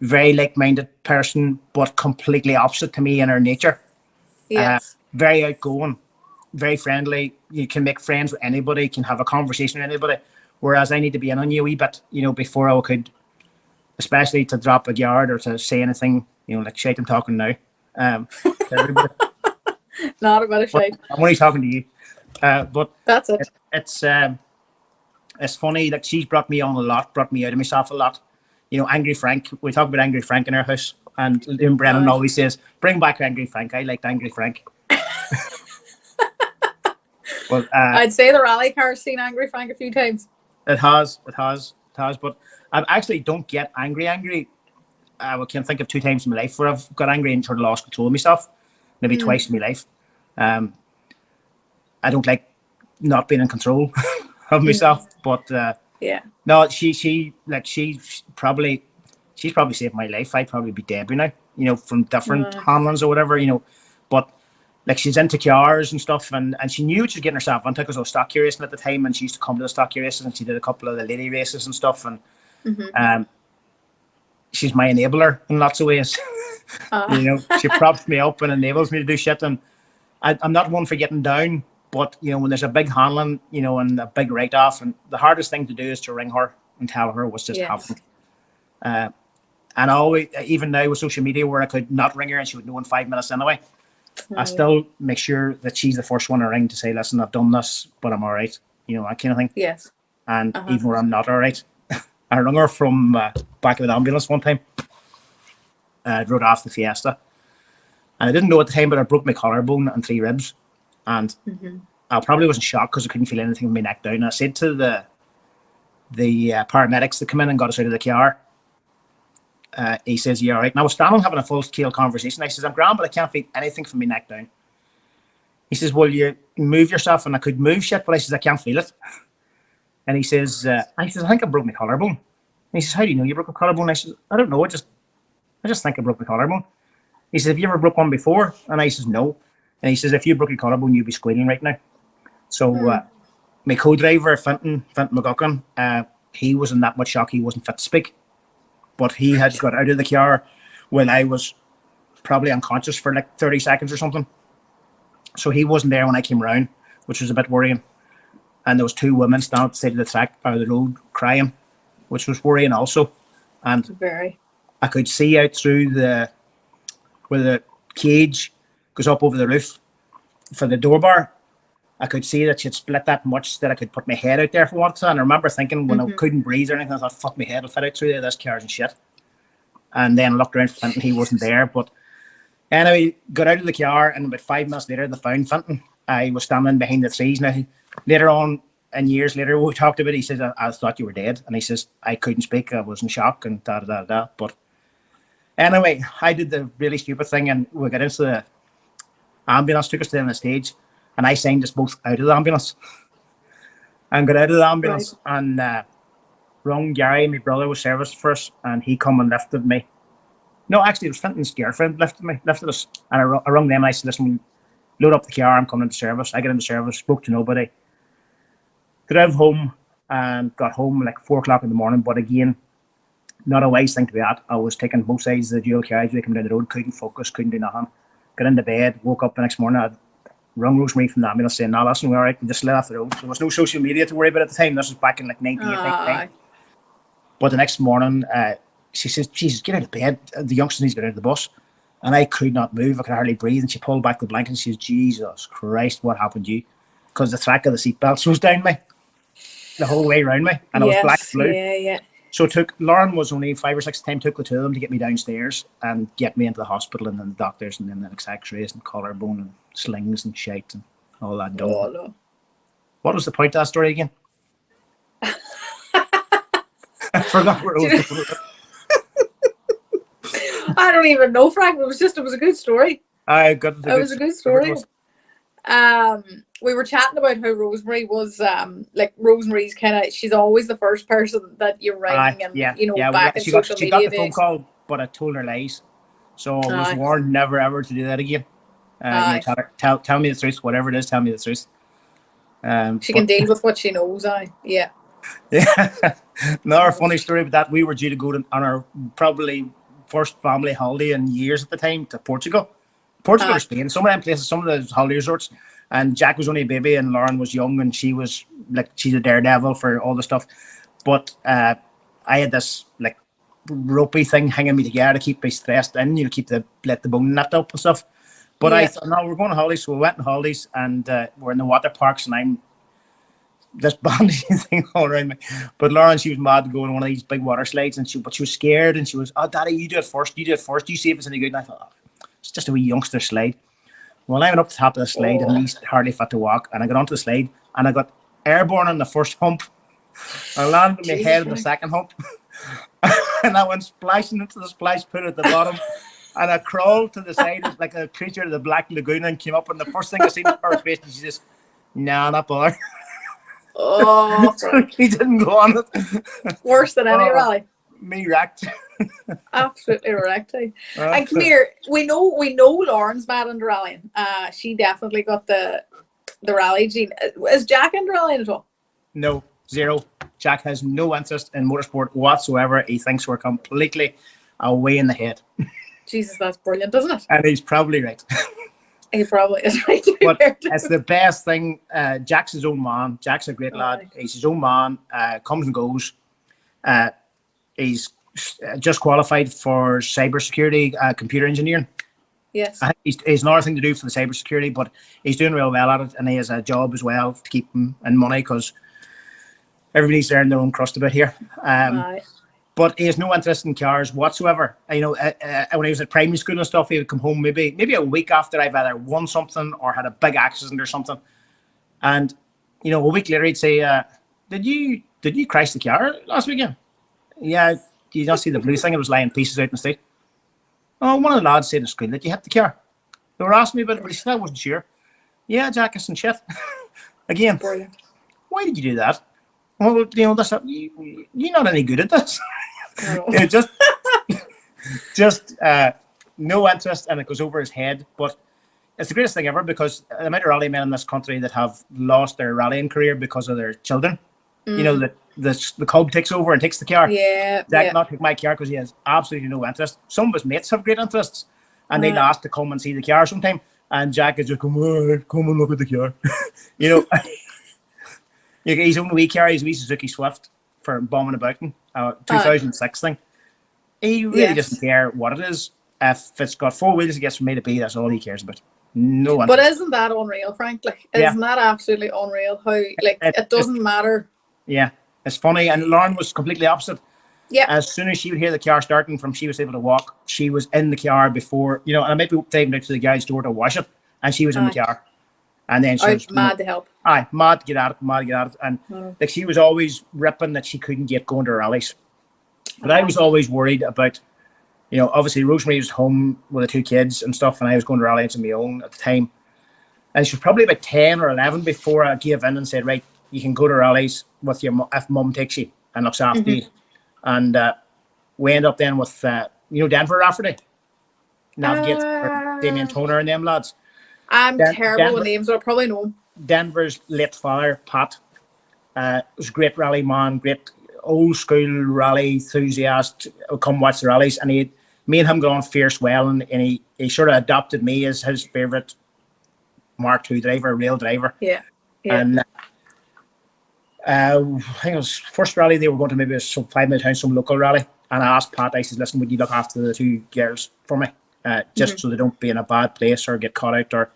Speaker 3: Very like-minded person, but completely opposite to me in her nature.
Speaker 2: Yes.
Speaker 3: Very outgoing, very friendly. You can make friends with anybody, can have a conversation with anybody. Whereas I need to be in on you a wee bit, you know, before I could, especially to drop a yard or to say anything, you know, like shite I'm talking now. To everybody.
Speaker 2: Not a bit of shite.
Speaker 3: I'm only talking to you. But
Speaker 2: that's it.
Speaker 3: It's funny, like she's brought me on a lot, brought me out of myself a lot. You know, Angry Frank, we talk about Angry Frank in our house, and Brennan always says, bring back Angry Frank. I liked Angry Frank. But
Speaker 2: I'd say the rally car's seen Angry Frank a few times.
Speaker 3: It has, but I actually don't get angry. I can think of 2 times in my life where I've got angry and sort of lost control of myself, maybe twice in my life. I don't like not being in control of myself, but no, she's probably saved my life. I'd probably be dead by now, you know, from different handlings or whatever, you know. But like she's into cars and stuff, and she knew what she was getting herself into because I was stock racing at the time, and she used to come to the stock races, and she did a couple of the lady races and stuff, and she's my enabler in lots of ways. You know, she props me up and enables me to do shit, and I'm not one for getting down, but you know, when there's a big handling, you know, and a big write-off, and the hardest thing to do is to ring her and tell her what's just happened. And I always, even now with social media, where I could not ring her and she would know in 5 minutes anyway, I still make sure that she's the first one to ring to say, listen, I've done this, but I'm all right. You know, that kind of thing.
Speaker 2: Yes.
Speaker 3: And even where I'm not all right. I rung her from back of an ambulance one time. I rode off the Fiesta. And I didn't know at the time, but I broke my collarbone and 3 ribs. And I probably wasn't shocked because I couldn't feel anything with my neck down. And I said to the paramedics that come in and got us out of the car, he says, "You all right?" And I was standing having a full-scale conversation. I says, "I'm grand, but I can't feel anything from my neck down." He says, "Well, you move yourself," and I could move shit, but I says, "I can't feel it." And he says, "I think I broke my collarbone." And he says, "How do you know you broke a collarbone?" I says, "I don't know. I just think I broke my collarbone." He says, "Have you ever broke one before?" And I says, "No." And he says, "If you broke your collarbone, you'd be squealing right now." So my co-driver, Finton McGuckin, he was in that much shock he wasn't fit to speak. But he had got out of the car when I was probably unconscious for like 30 seconds or something. So he wasn't there when I came round, which was a bit worrying. And there was 2 women standing at the side of the track or the road crying, which was worrying also. And
Speaker 2: very.
Speaker 3: I could see out through where the cage goes up over the roof for the door bar. I could see that she'd split that much that I could put my head out there for once. And I remember thinking when I couldn't breathe or anything, I thought, fuck, my head will fit out through there. This car's and shit. And then I looked around for Fenton. He wasn't there. But anyway, got out of the car, and about 5 minutes later, they found Fenton. I was standing behind the trees. Now, later on, and years later, we talked about it. He says, I thought you were dead. And he says, I couldn't speak. I was in shock and da. But anyway, I did the really stupid thing, and we got into the ambulance, took us to the stage, and I signed us both out of the ambulance. And got out of the ambulance and rung Gary, my brother, was serviced first, and he come and lifted me. No, actually, it was Fenton's girlfriend lifted us. And I rung them, and I said, listen, load up the car, I'm coming into service. I get into service, spoke to nobody. Drove home and got home like 4 o'clock in the morning. But again, not a wise thing to be at. I was taking both sides of the dual carriageway coming down the road, couldn't focus, couldn't do nothing. Got into bed, woke up the next morning, I rung Rosemary from the ambulance saying, no, listen, we're all right, we just let off the road. There was no social media to worry about at the time. This was back in like 1999. But the next morning, she says, Jesus, get out of bed. The youngster needs to get out of the bus. And I could not move. I could hardly breathe. And she pulled back the blanket and she says, Jesus Christ, what happened to you? Because the track of the seatbelts was down me the whole way around me. And I was black and blue.
Speaker 2: Yeah.
Speaker 3: So Lauren was only 5 or 6 times, took the two of them to get me downstairs and get me into the hospital, and then the doctors, and then the X-rays and collarbone and slings and shite and all that done.
Speaker 2: Oh, no.
Speaker 3: What was the point of that story again? I forgot where it was.
Speaker 2: I don't even know, Frank. It was a good story.
Speaker 3: It
Speaker 2: was a good story. We were chatting about how Rosemary was like Rosemary's she's always the first person that you're writing back in social media.
Speaker 3: She got the phone call, but I told her lies. So I was warned never ever to do that again. Tell me the truth, whatever it is, tell me the truth.
Speaker 2: She can deal with what she knows. Yeah.
Speaker 3: Another funny story about that, we were due to go on our probably first family holiday in years at the time to Portugal or Spain, some of them places, some of the holiday resorts. And Jack was only a baby and Lauren was young, and she was like, she's a daredevil for all the stuff. But I had this like ropey thing hanging me together to keep me stressed in, let the bone nut up and stuff. But I thought, no, we're going on holidays. So we went on holidays, and we're in the water parks, and I'm this bandaging thing all around me. But Lauren, she was mad to go on one of these big water slides, and she was scared, and she was, oh, Daddy, you do it first. You see if it's any good. And I thought, it's just a wee youngster slide. Well, I went up the top of the slide, and he's hardly fit to walk. And I got onto the slide, and I got airborne on the first hump. I landed my head on the second hump, and I went splashing into the splash pit at the bottom. And I crawled to the side like a creature of the Black Lagoon, and came up, and the first thing I seen was her face, and she says, "Nah, not bother."
Speaker 2: Oh,
Speaker 3: so he didn't go on it.
Speaker 2: Worse than any rally.
Speaker 3: Me wrecked.
Speaker 2: Absolutely wrecked. And come here, we know Lauren's mad into rallying. She definitely got the rally gene. Is Jack into rallying at all?
Speaker 3: No, zero. Jack has no interest in motorsport whatsoever. He thinks we're completely away in the head.
Speaker 2: Jesus, that's brilliant, isn't it?
Speaker 3: And he's probably right.
Speaker 2: He probably is right.
Speaker 3: But it's the best thing. Jack's his own man. Jack's a great lad. He's his own man. Comes and goes. He's just qualified for cybersecurity, computer engineering.
Speaker 2: Yes.
Speaker 3: He's another thing to do for the cybersecurity, but he's doing real well at it, and he has a job as well to keep him in money, because everybody's earned their own crust a bit here. But he has no interest in cars whatsoever. When I was at primary school and stuff, he would come home maybe a week after I've either won something or had a big accident or something, and a week later he'd say, "Did you crash the car last weekend?" "Yeah." "Do you not see the blue thing? It was lying pieces out in the street." "Oh, one of the lads said in the screen that you hit the car." They were asking me about it, but he said I wasn't sure. "Yeah, Jack, it's and shit." Again,
Speaker 2: brilliant.
Speaker 3: "Why did you do that?" "Well, you're not any good at this." just no interest, and it goes over his head. But it's the greatest thing ever, because the amount of rally men in this country that have lost their rallying career because of their children. That the cub takes over and takes the car.
Speaker 2: Yeah.
Speaker 3: Jack cannot take my car because he has absolutely no interest. Some of his mates have great interests, and they'd ask to come and see the car sometime. And Jack is just come and look at the car. He's own wee car. He's a wee Suzuki Swift for bombing about in 2006 thing. He really doesn't care what it is. If it's got 4 wheels it gets from A to B, that's all he cares about. No one.
Speaker 2: But isn't that unreal, Frank? Like, isn't that absolutely unreal? How it doesn't matter.
Speaker 3: Yeah, it's funny. And Lauren was completely opposite.
Speaker 2: Yeah.
Speaker 3: As soon as she would hear the car starting from she was able to walk, she was in the car before, and I might be taking out to the guy's door to wash it, and she was in the car. And then she was
Speaker 2: mad to help.
Speaker 3: Mad to get at it. And like she was always ripping that she couldn't get going to rallies. But I was always worried about, obviously Rosemary was home with the 2 kids and stuff, and I was going to rallies on my own at the time. And she was probably about 10 or 11 before I gave in and said, right, you can go to rallies with if mum takes you and looks after you. And we end up then with, Denver Rafferty, Navigate, Damien Toner and them lads.
Speaker 2: I'm terrible with names, so I probably know him.
Speaker 3: Denver's late father, Pat, was a great rally man, great old school rally enthusiast, come watch the rallies. And me and him got on fierce well, and he sort of adopted me as his favourite Mark II driver, real driver.
Speaker 2: Yeah.
Speaker 3: And I think it was first rally they were going to maybe some 5 mile town, some local rally. And I asked Pat, I said, listen, would you look after the 2 girls for me? Just so they don't be in a bad place or get caught out, or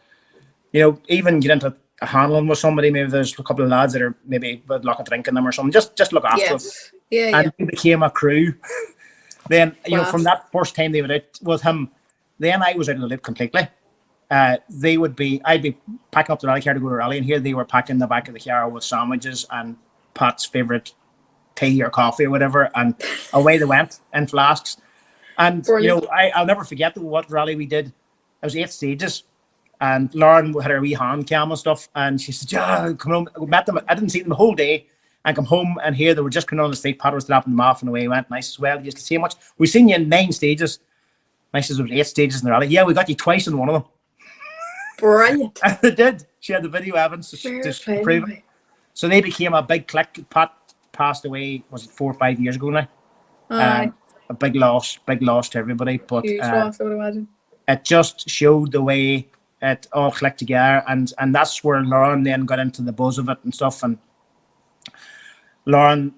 Speaker 3: even get into a handling with somebody. Maybe there's a couple of lads that are maybe with luck of drinking them or something. Just look after them. And we became a crew. Then from that first time they were out with him, then I was out of the loop completely. I'd be packing up the rally car to go to rally, and here they were packing the back of the car with sandwiches and Pat's favourite tea or coffee or whatever, and away they went in flasks. And I'll never forget what rally we did. It was 8 stages, and Lauren had her wee hand cam and stuff, and she said, "Yeah, come home." We met them. I didn't see them the whole day. And come home, and here they were just coming on the street. Pat was slapping them off, and away he went. And I said, "Well, you can see how much we've seen you in 9 stages." And I said, "There was 8 stages in the rally." "Yeah, we got you twice in one of them."
Speaker 2: Brilliant.
Speaker 3: And they did. She had the video evidence to prove it. So they became a big click. Pat passed away, was it 4 or 5 years ago now? A big loss to everybody. But
Speaker 2: huge loss, I would imagine.
Speaker 3: It just showed the way it all clicked together, and that's where Lauren then got into the buzz of it and stuff. And Lauren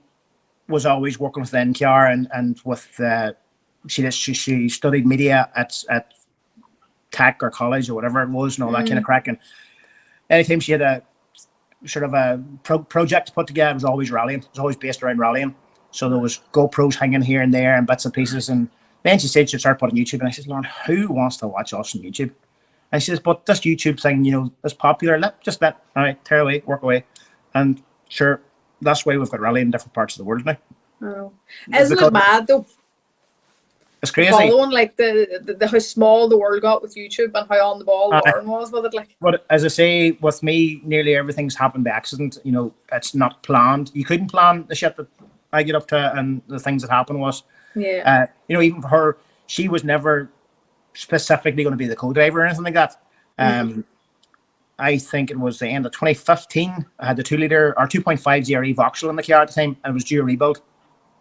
Speaker 3: was always working with the NCR and with she studied media at Tech or college or whatever it was, and all that kind of crack. And anytime she had a sort of a project to put together, it was always rallying. It was always based around rallying. So there was GoPros hanging here and there and bits and pieces. And then she said she'd start putting YouTube. And I said, "Lauren, who wants to watch us on YouTube?" And she says, "But this YouTube thing, is popular. All right, tear away, work away." And sure, that's why we've got rallying in different parts of the world now.
Speaker 2: Oh. Isn't it mad though?
Speaker 3: It's crazy.
Speaker 2: Following like the how small the world got with YouTube and how on the ball Lauren was with it. Like,
Speaker 3: but as I say, with me, nearly everything's happened by accident. It's not planned. You couldn't plan the shit that I get up to and the things that happen was.
Speaker 2: Yeah.
Speaker 3: Even for her, she was never specifically going to be the co-driver or anything like that. I think it was the end of 2015. I had the 2-litre or 2.5 GRE Vauxhall in the car at the time, and it was due a rebuild.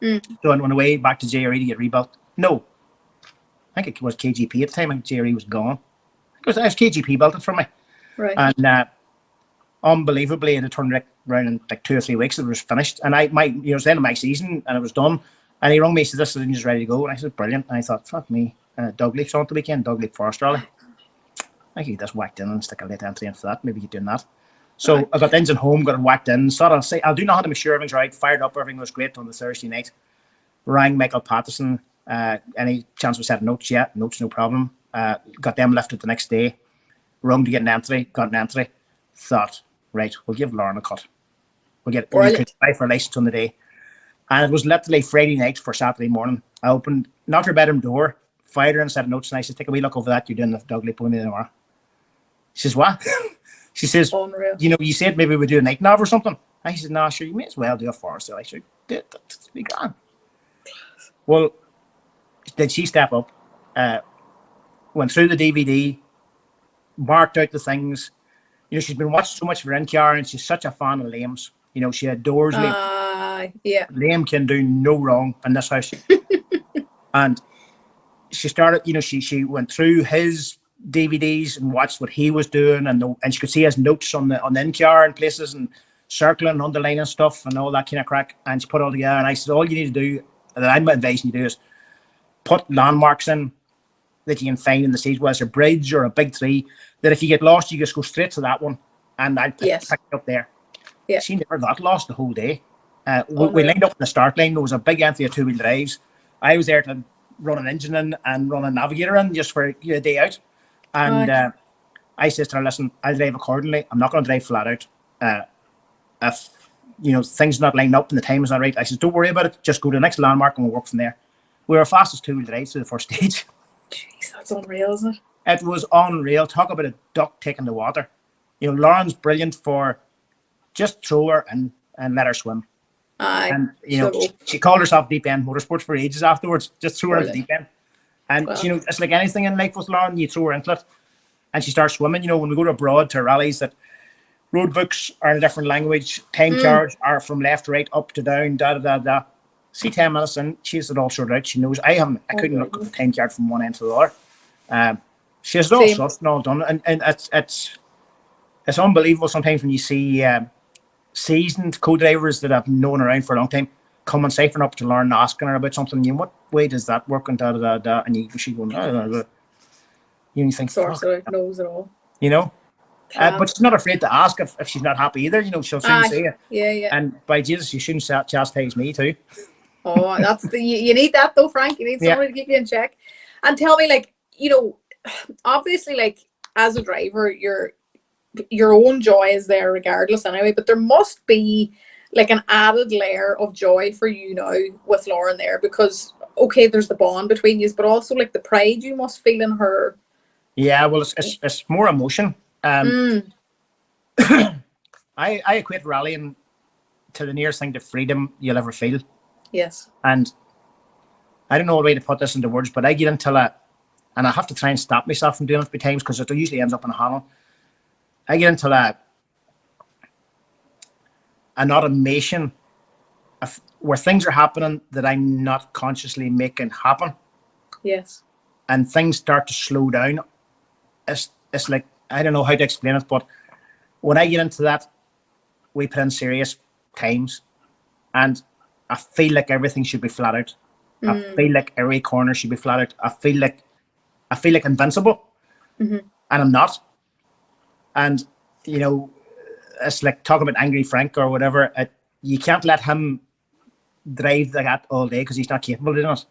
Speaker 3: So I went away back to JRE to get rebuilt. No, I think it was KGP at the time, and JRE was gone. It was KGP built it for me.
Speaker 2: Right.
Speaker 3: And unbelievably, it had turned around in like 2 or 3 weeks. It was finished, and it was the end of my season, and it was done. And he rang me, he said, "This engine's ready to go." And I said, "Brilliant." And I thought, fuck me, Dogleap's on the weekend, Dogleap Forest Rally. I could just whacked in and stick a late entry in for that. Maybe you're doing that. So I got the engine home, got it whacked in. Started, I'll do nothing to make sure everything's right. Fired up, everything was great on the Thursday night. Rang Michael Patterson. Any chance we set notes? Yeah, notes, no problem. Got them lifted the next day. Rung to get an entry, got an entry. Thought, right, we'll give Lauren a cut. We could apply for a license on the day. And it was literally Friday night for Saturday morning. I opened, knocked her bedroom door, fired her and set notes, and I said, "Take a wee look over that. You're doing the Dogleap with me tomorrow." She says, "What?" She says,
Speaker 2: "Unreal.
Speaker 3: You said maybe we'd do a night nav or something." I said, "No, sure, you may as well do a forest." I said, "That's be gone." Well, did she step up? Went through the DVD, marked out the things. She's been watching so much for NCR, and she's such a fan of Liam's. She adores Liam.
Speaker 2: Yeah.
Speaker 3: Liam can do no wrong in this house. And she started, she went through his DVDs and watched what he was doing, and she could see his notes on the NCR and places and circling and underlining stuff and all that kind of crack. And she put it all together. And I said, all you need to do, that I'm advising you to do, is put landmarks in that you can find in the States, whether it's a bridge or a big tree, that if you get lost, you just go straight to that one and I'll pick it up there.
Speaker 2: Yeah.
Speaker 3: She never got lost the whole day. We lined up in the start line. There was a big entry of two-wheel drives. I was there to run an engine in and run a navigator in just for a day out. And I said to her, listen, I'll drive accordingly. I'm not going to drive flat out. If things not lined up and the time is not right, I said, don't worry about it. Just go to the next landmark and we'll work from there. We were fastest two-wheel drives through the first stage.
Speaker 2: Jeez, that's unreal, isn't it?
Speaker 3: It was unreal. Talk about a duck taking the water. Lauren's brilliant for just throw her and let her swim.
Speaker 2: Aye.
Speaker 3: And she called herself Deep End Motorsports for ages afterwards. Just threw her into deep end. And it's like anything in life with Lauren, you throw her into it and she starts swimming. When we go to abroad to rallies, that road books are in a different language, time cards are from left to right, up to down, See 10 minutes and she's it all sorted out. She knows I couldn't look at the time card from one end to the other. She has it all sussed and all done, and it's unbelievable sometimes when you see seasoned co-drivers that have known around for a long time come and siphon up to Lauren asking her about something. What way does that work? And and she going, you think,
Speaker 2: knows it all.
Speaker 3: But she's not afraid to ask if she's not happy either. She'll soon say it.
Speaker 2: Yeah.
Speaker 3: And by Jesus, you shouldn't chastise me too.
Speaker 2: Oh, that's you need that though, Frank. You need somebody to keep you in check. And tell me, obviously, as a driver, your own joy is there regardless anyway, but there must be an added layer of joy for you now with Lauren there, because there's the bond between you, but also the pride you must feel in her. Yeah, well,
Speaker 3: it's more emotion. I equate rallying to the nearest thing to freedom you'll ever feel.
Speaker 2: Yes.
Speaker 3: And I don't know what way to put this into words, but I get into and I have to try and stop myself from doing it by times because it usually ends up in a handle. I get into an automation where things are happening that I'm not consciously making happen.
Speaker 2: Yes.
Speaker 3: And things start to slow down. It's like, I don't know how to explain it, but when I get into that, we put in serious times and I feel like everything should be flat out. I feel like every corner should be flat out. I feel like invincible, and I'm not. And it's like talking about Angry Frank or whatever. You can't let him drive like that all day because he's not capable of doing it.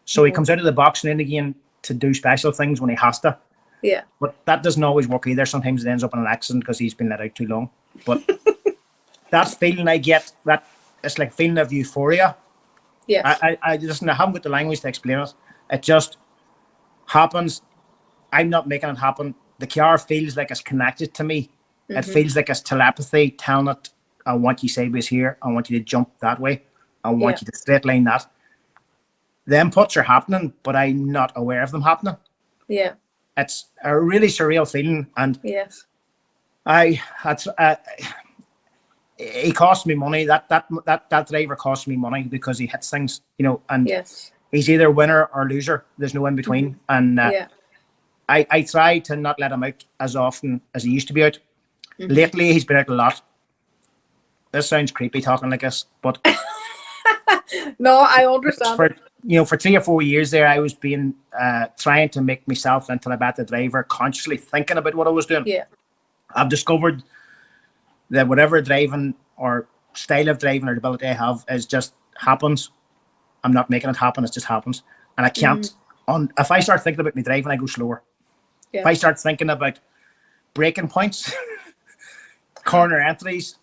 Speaker 3: So he comes out of the box and in again to do special things when he has to.
Speaker 2: Yeah.
Speaker 3: But that doesn't always work either. Sometimes it ends up in an accident because he's been let out too long. But that feeling I get, that it's like feeling of euphoria.
Speaker 2: Yes.
Speaker 3: I haven't got the language to explain it. It just happens. I'm not making it happen. The car feels like it's connected to me. It feels like it's telepathy telling it, I want you sideways here. I want you to jump that way. I want you to straight line that. The inputs are happening, but I'm not aware of them happening.
Speaker 2: Yeah.
Speaker 3: It's a really surreal feeling. And
Speaker 2: yes.
Speaker 3: He cost me money. That driver cost me money because he hits things, and he's either winner or loser. There's no in between. And I try to not let him out as often as he used to be out. Lately, he's been out a lot. This sounds creepy talking like this, but
Speaker 2: no, I understand.
Speaker 3: For 3 or 4 years there, I was being trying to make myself into a better driver, consciously thinking about what I was doing.
Speaker 2: Yeah,
Speaker 3: I've discovered that whatever driving or style of driving or ability I have is just happens. I'm not making it happen; it just happens, and I can't. If I start thinking about me driving, I go slower. Yeah. If I start thinking about braking points, corner entries,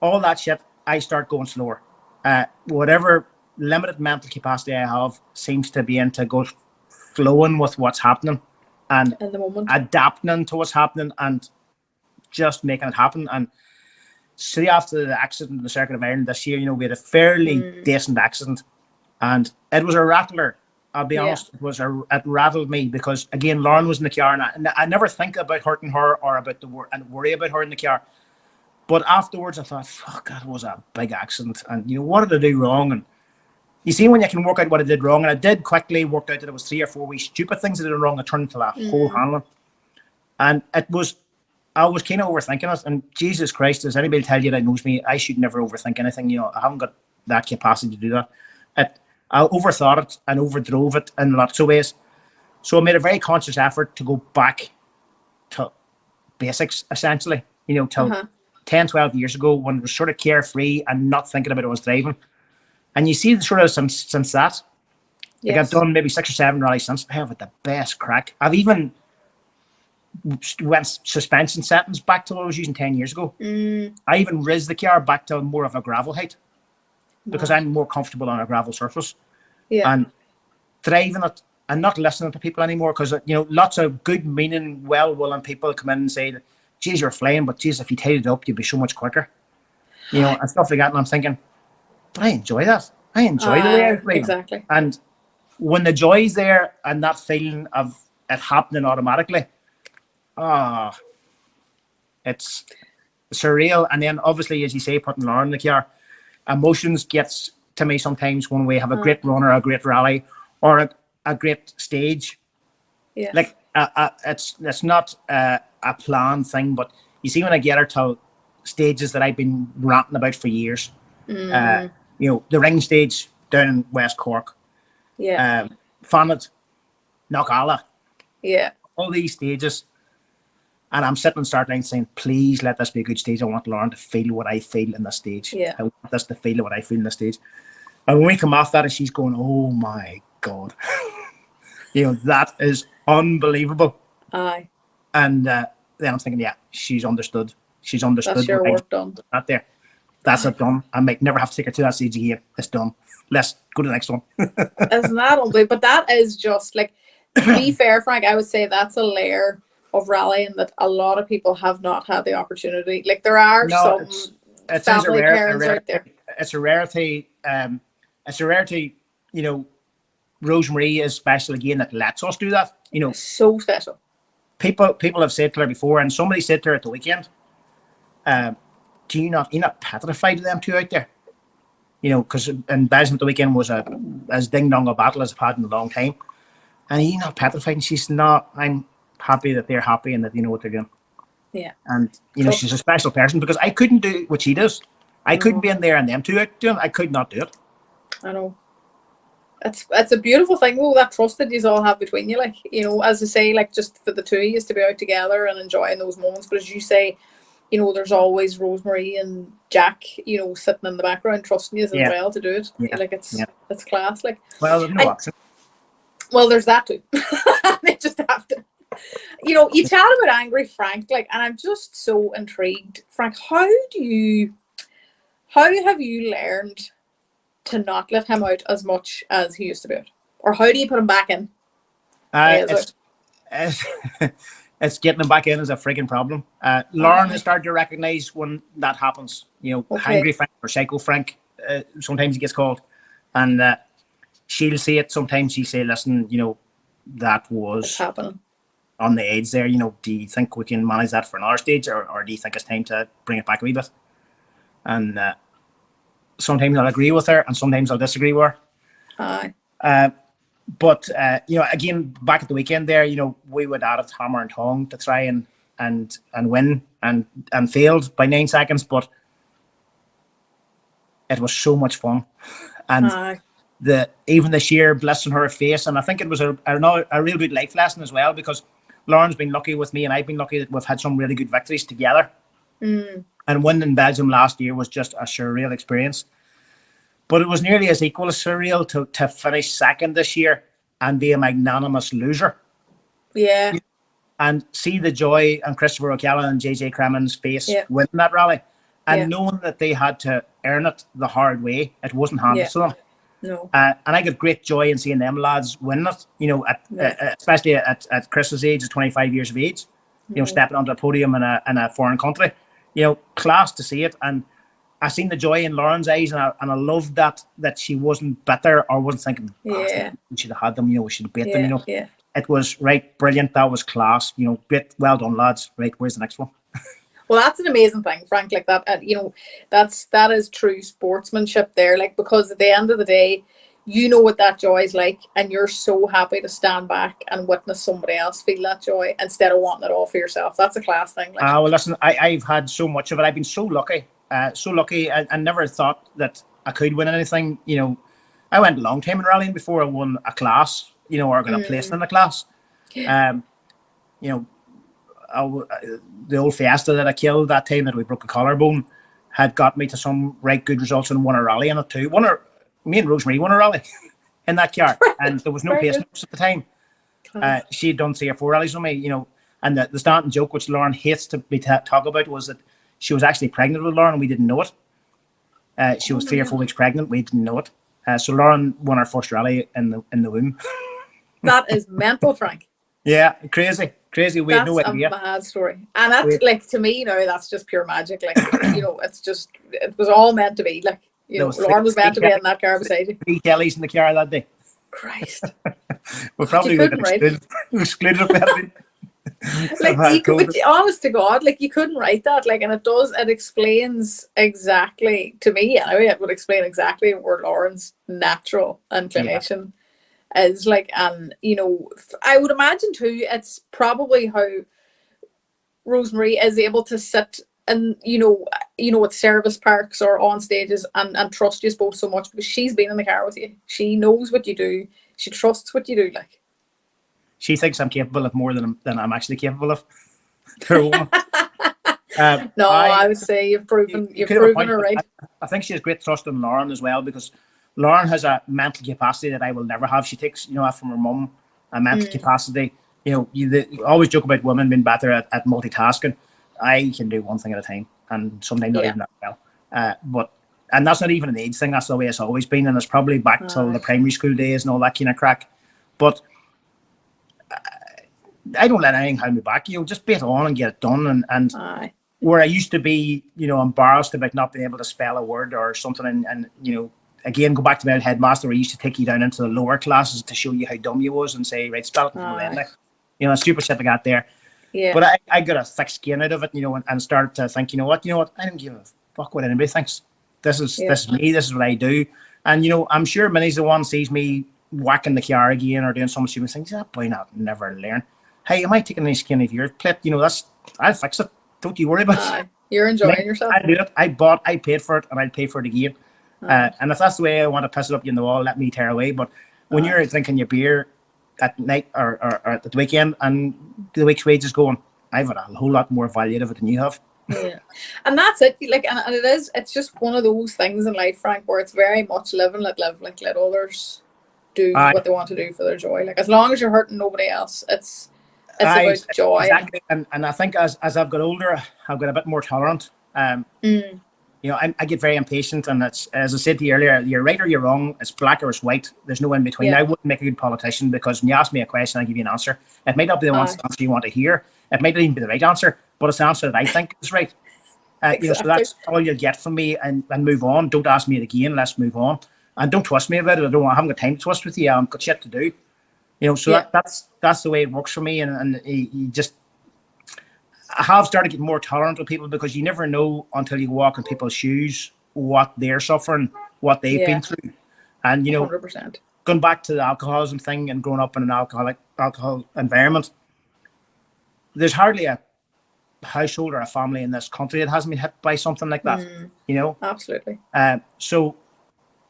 Speaker 3: all that shit, I start going slower. Whatever limited mental capacity I have seems to be into go flowing with what's happening and
Speaker 2: in the moment,
Speaker 3: adapting to what's happening and just making it happen. And see, after the accident in the Circuit of Ireland this year, we had a fairly decent accident, and it was a rattler. I'll be honest, it rattled me because again, Lauren was in the car, and I never think about hurting her or about and worry about her in the car. But afterwards, I thought, fuck, that was a big accident, and what did I do wrong? And you see, when you can work out what I did wrong, and I did quickly work out that it was 3 or 4 wee stupid things I did wrong. I turned into that whole handling, and I was kind of overthinking it. And Jesus Christ, does anybody tell you that knows me? I should never overthink anything. I haven't got that capacity to do that. I overthought it and overdrove it in lots of ways. So I made a very conscious effort to go back to basics, essentially, till 10, 12 years ago when it was sort of carefree and not thinking about it was driving. And you see sort of since that, like I've done maybe 6 or 7 rallies since. I have had the best crack. I've even went suspension settings back to what I was using 10 years ago. I even raised the car back to more of a gravel height because I'm more comfortable on a gravel surface. And driving it and not listening to people anymore, because lots of good meaning, well-willing people come in and say, geez, you're flying, but geez, if you tied it up, you'd be so much quicker. And stuff like that. And I'm thinking, but I enjoy that. I enjoy the way I fly.
Speaker 2: Exactly.
Speaker 3: And when the joy's there and that feeling of it happening automatically, it's surreal. And then obviously, as you say, putting Lauren in the car, emotions gets to me sometimes when we have a great run or a great rally or a great stage. Like it's not a planned thing, but you see when I get her to stages that I've been ranting about for years, the ring stage down in West Cork, Fannet, Knockalla, all these stages, and I'm sitting and starting saying, please let this be a good stage. I want Lauren to feel what I feel in this stage. I want this to feel what I feel in this stage. And when we come off that and she's going, oh my God, that is unbelievable.
Speaker 2: Aye.
Speaker 3: And then I'm thinking, yeah, she's understood. She's understood.
Speaker 2: That's your work done.
Speaker 3: Not there. That's it done. I might never have to take her to that stage again. It's done. Let's go to the next one.
Speaker 2: Isn't that unbelievable? But that is just like, to be fair, Frank, I would say that's a layer of rallying that a lot of people have not had the opportunity. Like there are some family parents out there.
Speaker 3: It's a rarity. It's a rarity, Rosemary is special again that lets us do that.
Speaker 2: So special.
Speaker 3: People have said to her before, and somebody said to her at the weekend, you're not petrified of them two out there? Because in Belgium at the weekend was as ding-dong a battle as I've had in a long time. And you're not petrified? And she's not. I'm happy that they're happy and that they know what they're doing.
Speaker 2: Yeah.
Speaker 3: And, she's a special person because I couldn't do what she does. I couldn't be in there and them two out doing it. I could not do it.
Speaker 2: I know. It's a beautiful thing, though, that trust that you all have between you. Like, as I say, like just for the two of you to be out together and enjoying those moments. But as you say, there's always Rosemary and Jack, sitting in the background trusting you as well to do it.
Speaker 3: Yeah.
Speaker 2: Like it's class. Like,
Speaker 3: well, there's no option.
Speaker 2: Well, there's that too. They just have to. You chat about Angry Frank, like, and I'm just so intrigued, Frank. How have you learned to not let him out as much as he used to be out? Or how do you put him back in?
Speaker 3: It's getting him back in is a frigging problem. Lauren has started to recognise when that happens. Angry Frank or Psycho Frank, sometimes he gets called. And she'll say it. Sometimes she'll say, listen, that was
Speaker 2: happening
Speaker 3: on the edge there. Do you think we can manage that for another stage? Or do you think it's time to bring it back a wee bit? And sometimes I'll agree with her and sometimes I'll disagree with her.
Speaker 2: Aye.
Speaker 3: But again, back at the weekend there, we would add it hammer and tongue to try and win and failed by 9 seconds, but it was so much fun. And even the sheer bliss on her face, and I think it was a real good life lesson as well, because Lauren's been lucky with me and I've been lucky that we've had some really good victories together. And winning in Belgium last year was just a surreal experience. But it was nearly as equal as surreal to finish second this year and be a magnanimous loser.
Speaker 2: Yeah.
Speaker 3: And see the joy on Christopher O'Callaghan and JJ Cremen's face winning that rally. And knowing that they had to earn it the hard way. It wasn't handed to them.
Speaker 2: No.
Speaker 3: And I got great joy in seeing them lads win it, especially at Chris's age, at 25 years of age, stepping onto a podium in a foreign country. Class to see it. And I seen the joy in Lauren's eyes, and I loved that she wasn't bitter or wasn't thinking, we should have had them, we should have beat them, It was right, brilliant, that was class, great, well done lads, right, where's the next one?
Speaker 2: Well, that's an amazing thing, Frank, like that, that is true sportsmanship there, like, because at the end of the day, what that joy is like, and you're so happy to stand back and witness somebody else feel that joy instead of wanting it all for yourself. That's a class thing. Like.
Speaker 3: Well, listen, I've had so much of it. I've been so lucky. I never thought that I could win anything. I went a long time in rallying before I won a class, you know, or got a place in the class. You know, the old Fiesta that I killed that time that we broke a collarbone had got me to some right good results and won a rally in it too. Me and Rosemary won a rally in that car, and there was no place at the time. She had done 3 or 4 rallies with me, you know, and the standing joke, which Lauren hates to be talk about, was that she was actually pregnant with Lauren and we didn't know it. She was 3 or 4 weeks pregnant, we didn't know it. So Lauren won her first rally in the womb.
Speaker 2: That is mental, Frank.
Speaker 3: Yeah, crazy. We had no idea.
Speaker 2: That's a mad story. And that's like, to me, you know, that's just pure magic. Like, you know, it was all meant to be. Like, you know, Lauren was meant to be in that car beside you.
Speaker 3: 3 Kellys in the car that day.
Speaker 2: Christ.
Speaker 3: We probably would have excluded it.
Speaker 2: Like, honest to God, like, you couldn't write that. Like, and it explains exactly, to me anyway, it would explain exactly where Lauren's natural inclination is like. And, you know, I would imagine too, it's probably how Rosemary is able to sit and, you know, at service parks or on stages and trust you both so much, because she's been in the car with you. She knows what you do. She trusts what you do. Like,
Speaker 3: she thinks I'm capable of more than I'm actually capable of.
Speaker 2: No, I would say you've proven her right.
Speaker 3: I think she has great trust in Lauren as well, because Lauren has a mental capacity that I will never have. She takes, you know, from her mum, a mental capacity. You know, you always joke about women being better at multitasking. I can do one thing at a time, and sometimes not even that well. And that's not even an age thing. That's the way it's always been, and it's probably back till the primary school days and all that kind of crack. But I don't let anything hold me back. You know, just bit on and get it done. And where I used to be, you know, embarrassed about not being able to spell a word or something, and you know, again, go back to my old headmaster where he used to take you down into the lower classes to show you how dumb you was and say, right, spell it. You know, stupid shit I got there. Yeah. But I got a thick skin out of it, you know, and started to think, you know what, I don't give a fuck what anybody thinks. This is me, this is what I do. And, you know, I'm sure Minnie's the one sees me whacking the car again or doing some stupid things. That boy never learn. Hey, am I taking any skin of your clip? You know, I'll fix it. Don't you worry about it.
Speaker 2: You're enjoying yourself.
Speaker 3: I do it. I paid for it, and I'll pay for it again. And if that's the way I want to piss it up in the wall, let me tear away. But when you're drinking your beer at night or at the weekend and the week's wages going, I've had a whole lot more value of it than you have.
Speaker 2: Yeah, and that's it. Like, and it's just one of those things in life, Frank, where it's very much live and let live. Like, let others do what they want to do for their joy. Like, as long as you're hurting nobody else, it's about joy.
Speaker 3: Exactly. And I think as I've got older, I've got a bit more tolerant. You know, I get very impatient, and it's, as I said to you earlier, you're right or you're wrong. It's black or it's white. There's no in between. I wouldn't make a good politician, because when you ask me a question, I give you an answer. It might not be the answer you want to hear. It might not even be the right answer, but it's the answer that I think is right. Exactly. You know, so that's all you'll get from me, and move on. Don't ask me it again. Let's move on, and don't twist me about it. I haven't got time to twist with you. I've got shit to do. You know, so that's the way it works for me, and you just. I have started getting more tolerant with people, because you never know until you walk in people's shoes what they're suffering, what they've been through. And, you know,
Speaker 2: 100%.
Speaker 3: Going back to the alcoholism thing and growing up in an alcohol environment, there's hardly a household or a family in this country that hasn't been hit by something like that, you know?
Speaker 2: Absolutely.
Speaker 3: So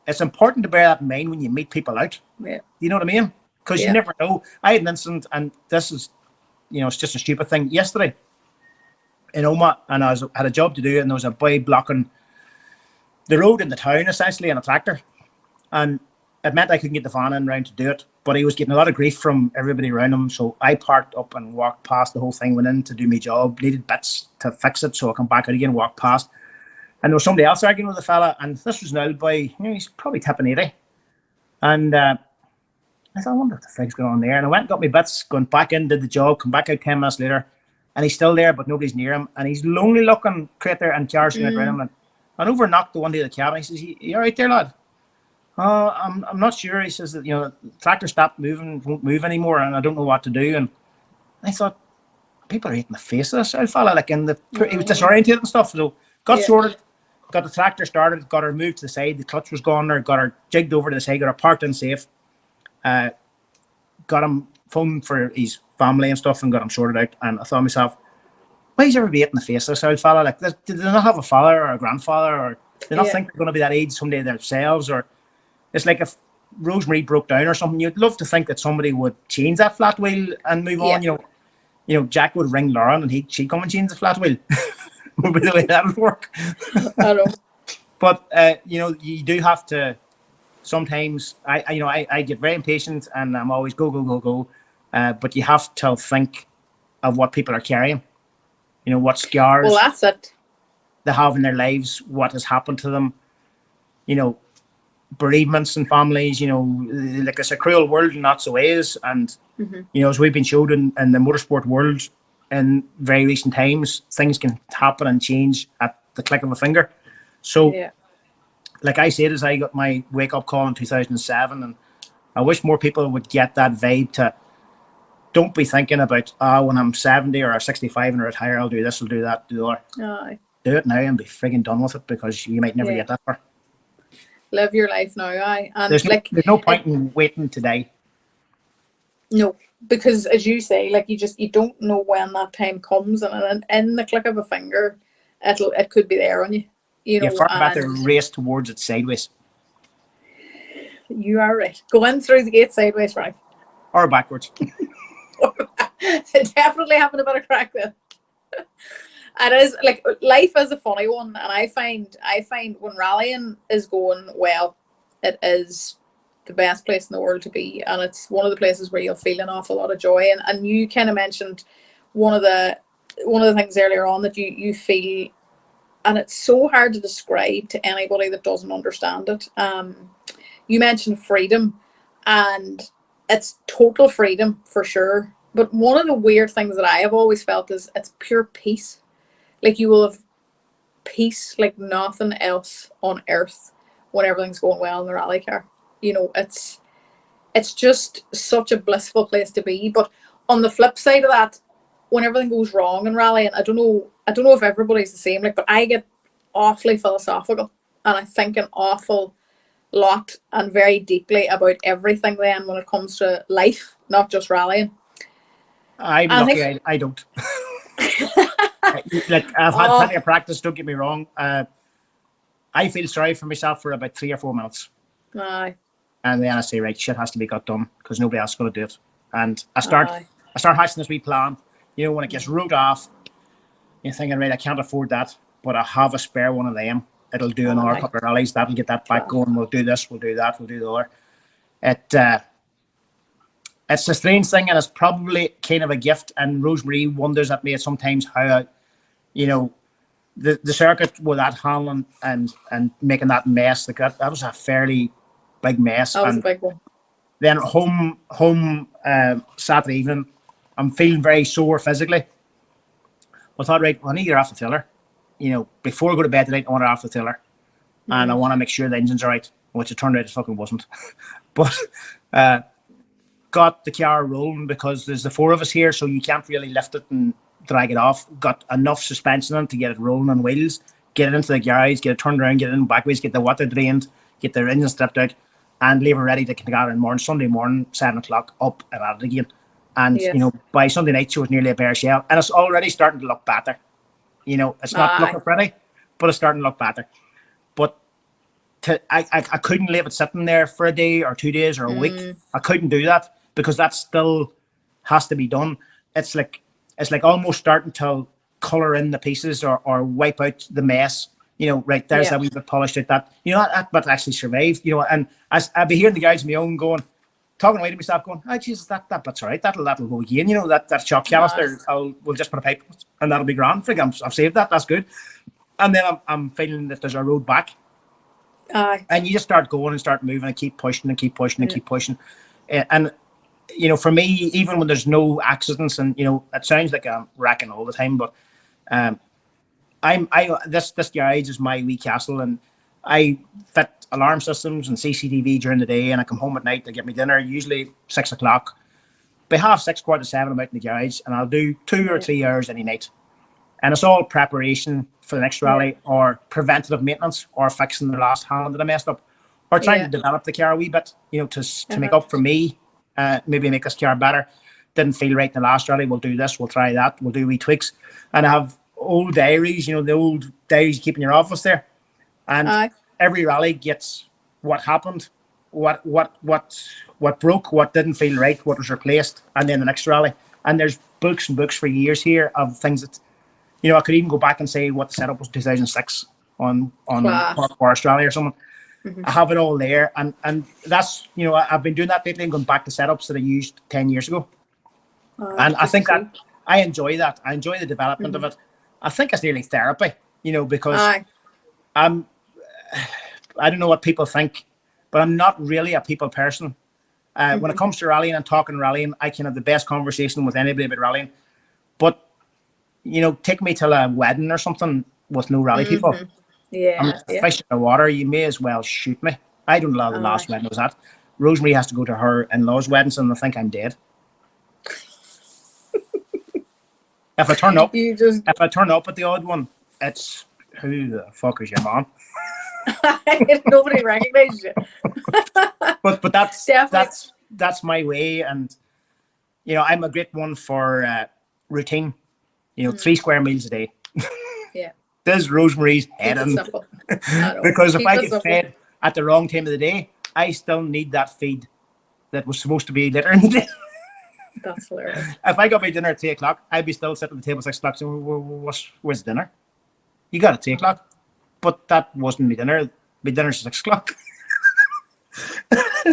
Speaker 3: it's important to bear that in mind when you meet people out.
Speaker 2: Yeah.
Speaker 3: You know what I mean? Because you never know. I had an incident, and this is, you know, it's just a stupid thing. Yesterday, in Oma, and I had a job to do, and there was a boy blocking the road in the town essentially in a tractor, and it meant I couldn't get the van in round to do it, but he was getting a lot of grief from everybody around him. So I parked up and walked past the whole thing, went in to do my job, needed bits to fix it, so I come back out again, walked past, and there was somebody else arguing with the fella, and this was an old boy, you know, he's probably tipping 80, and I thought, I wonder what the frig's going on there, and I went and got my bits, going back in, did the job, come back out 10 minutes later, and he's still there, but nobody's near him. And he's lonely looking, crater, and charging around him. And over knocked the one to the cabin. He says, "You all right there, lad?" I'm not sure. He says that, you know, the tractor stopped moving, won't move anymore, and I don't know what to do. And I thought, people are eating the face of this old fella. Like, he was disorientated and stuff. So got sorted, got the tractor started, got her moved to the side. The clutch was gone there, got her jigged over to the side, got her parked in safe. Got him phoned for his family and stuff, and got him sorted out. And I thought to myself, why is everybody eating the face of this old fella? Like, did they not have a father or a grandfather, or did they not think they're going to be that age someday themselves? Or it's like, if Rosemary broke down or something, you'd love to think that somebody would change that flat wheel and move on. You know, Jack would ring Lauren and she'd come and change the flat wheel. Would be the way that would work.
Speaker 2: I know.
Speaker 3: But you know, you do have to. Sometimes I get very impatient and I'm always go. But you have to think of what people are carrying. You know, what scars.
Speaker 2: Well, that's it.
Speaker 3: They have in their lives, what has happened to them. You know, bereavements and families. You know, like it's a cruel world in lots of ways. And you know, as we've been showed in the motorsport world in very recent times, things can happen and change at the click of a finger. So, like I said, as I got my wake-up call in 2007, and I wish more people would get that vibe to don't be thinking about, when I'm 70 or 65 and retire, I'll do this, I'll do that, do the other. Do it now and be frigging done with it, because you might never get that far.
Speaker 2: Live your life now, and
Speaker 3: there's no point in waiting to die.
Speaker 2: No, because as you say, like you don't know when that time comes, and in the click of a finger, it could be there on you. You know,
Speaker 3: far better race towards it sideways.
Speaker 2: You are right. Go in through the gate sideways, right?
Speaker 3: Or backwards.
Speaker 2: Definitely having a bit of crack then. It is, like, life is a funny one, and I find when rallying is going well, it is the best place in the world to be, and it's one of the places where you'll feel an awful lot of joy. And you kind of mentioned one of the things earlier on that you feel. And it's so hard to describe to anybody that doesn't understand it. You mentioned freedom, and it's total freedom for sure. But one of the weird things that I have always felt is it's pure peace. Like, you will have peace like nothing else on earth when everything's going well in the rally car. You know, it's just such a blissful place to be. But on the flip side of that, when everything goes wrong in rallying, I don't know if everybody's the same, like, but I get awfully philosophical, and I think an awful lot and very deeply about everything then when it comes to life, not just rallying.
Speaker 3: I'm lucky I don't. Like, I've had plenty of practice, don't get me wrong. I feel sorry for myself for about 3 or 4 minutes.
Speaker 2: Aye.
Speaker 3: And then I say, right, shit has to be got done, because nobody else is going to do it. And I start hatching this wee plan. You know, when it gets wrote off, you're thinking, right, I can't afford that, but I have a spare one of them. It'll do another couple of rallies. That'll get that back going. We'll do this, we'll do that, we'll do the other. It's a strange thing, and it's probably kind of a gift. And Rosemary wonders at me sometimes how, you know, the circuit with that handling and making that mess, like that was a fairly big mess.
Speaker 2: That was a big one.
Speaker 3: Then home Saturday evening, I'm feeling very sore physically. I thought, right, I need to get off the tiller. You know, before I go to bed tonight, I want to off the tiller. And I want to make sure the engine's all right, which it turned out it fucking wasn't. But got the car rolling, because there's the 4 of us here, so you can't really lift it and drag it off. Got enough suspension on to get it rolling on wheels, get it into the garage, get it turned around, get it in backways, get the water drained, get the engine stripped out, and leave it ready to gather in the morning, Sunday morning, 7 o'clock, up and at it again. And, you know, by Sunday night, she was nearly a bare shell. And it's already starting to look better. You know, it's not looking pretty, but it's starting to look better. But I couldn't leave it sitting there for a day or 2 days or a week. I couldn't do that, because that still has to be done. It's like almost starting to colour in the pieces or wipe out the mess. You know, right, there's that wee bit polished out, that, you know, that but actually survived. You know, and I'd be hearing the guys on my own talking away to myself, going, "Oh Jesus, that's all right. That'll go again. You know, that shock canister. We'll just put a pipe and that'll be grand. I've saved that. That's good." And then I'm feeling that there's a road back. And you just start going and start moving and keep pushing and keep pushing and keep pushing. And you know, for me, even when there's no accidents, and you know, it sounds like I'm wrecking all the time, but this garage is my wee castle, and I fit alarm systems and CCTV during the day, and I come home at night to get me dinner, usually 6 o'clock. By 6:30, 7:15, I'm out in the garage, and I'll do 2 or 3 hours any night. And it's all preparation for the next rally, or preventative maintenance, or fixing the last handle that I messed up, or trying to develop the car a wee bit, you know, to make up for me, maybe make this car better. Didn't feel right in the last rally. We'll do this, we'll try that, we'll do wee tweaks. And I have old diaries, you know, the old diaries you keep in your office there. And every rally gets what happened, what broke, what didn't feel right, what was replaced, and then the next rally. And there's books and books for years here of things that, I could even go back and say what the setup was 2006 on Forest Rally or something. I have it all there, and that's, I've been doing that lately and going back to setups that I used 10 years ago. And I think that I enjoy that. I enjoy the development of it. I think it's nearly therapy, because I don't know what people think, but I'm not really a people person. When it comes to rallying and talking rallying, I can have the best conversation with anybody about rallying. But, take me to a wedding or something with no rally people. I'm a fish in the water. You may as well shoot me. I don't know the last wedding I was at. Rosemary has to go to her in-laws' weddings and I think I'm dead. If I turn up, at the odd one, it's who the fuck is your mom?
Speaker 2: Nobody recognizes you.
Speaker 3: but that's my way, and I'm a great one for routine. 3 square meals a day.
Speaker 2: Yeah.
Speaker 3: There's Rosemary's head in. Because if I get fed at the wrong time of the day, I still need that feed that was supposed to be later in the day.
Speaker 2: That's hilarious.
Speaker 3: If I got my dinner at 3 o'clock, I'd be still sitting at the table at 6 o'clock saying, where's dinner? You got it at 3 o'clock. But that wasn't my dinner. My dinner's at 6 o'clock.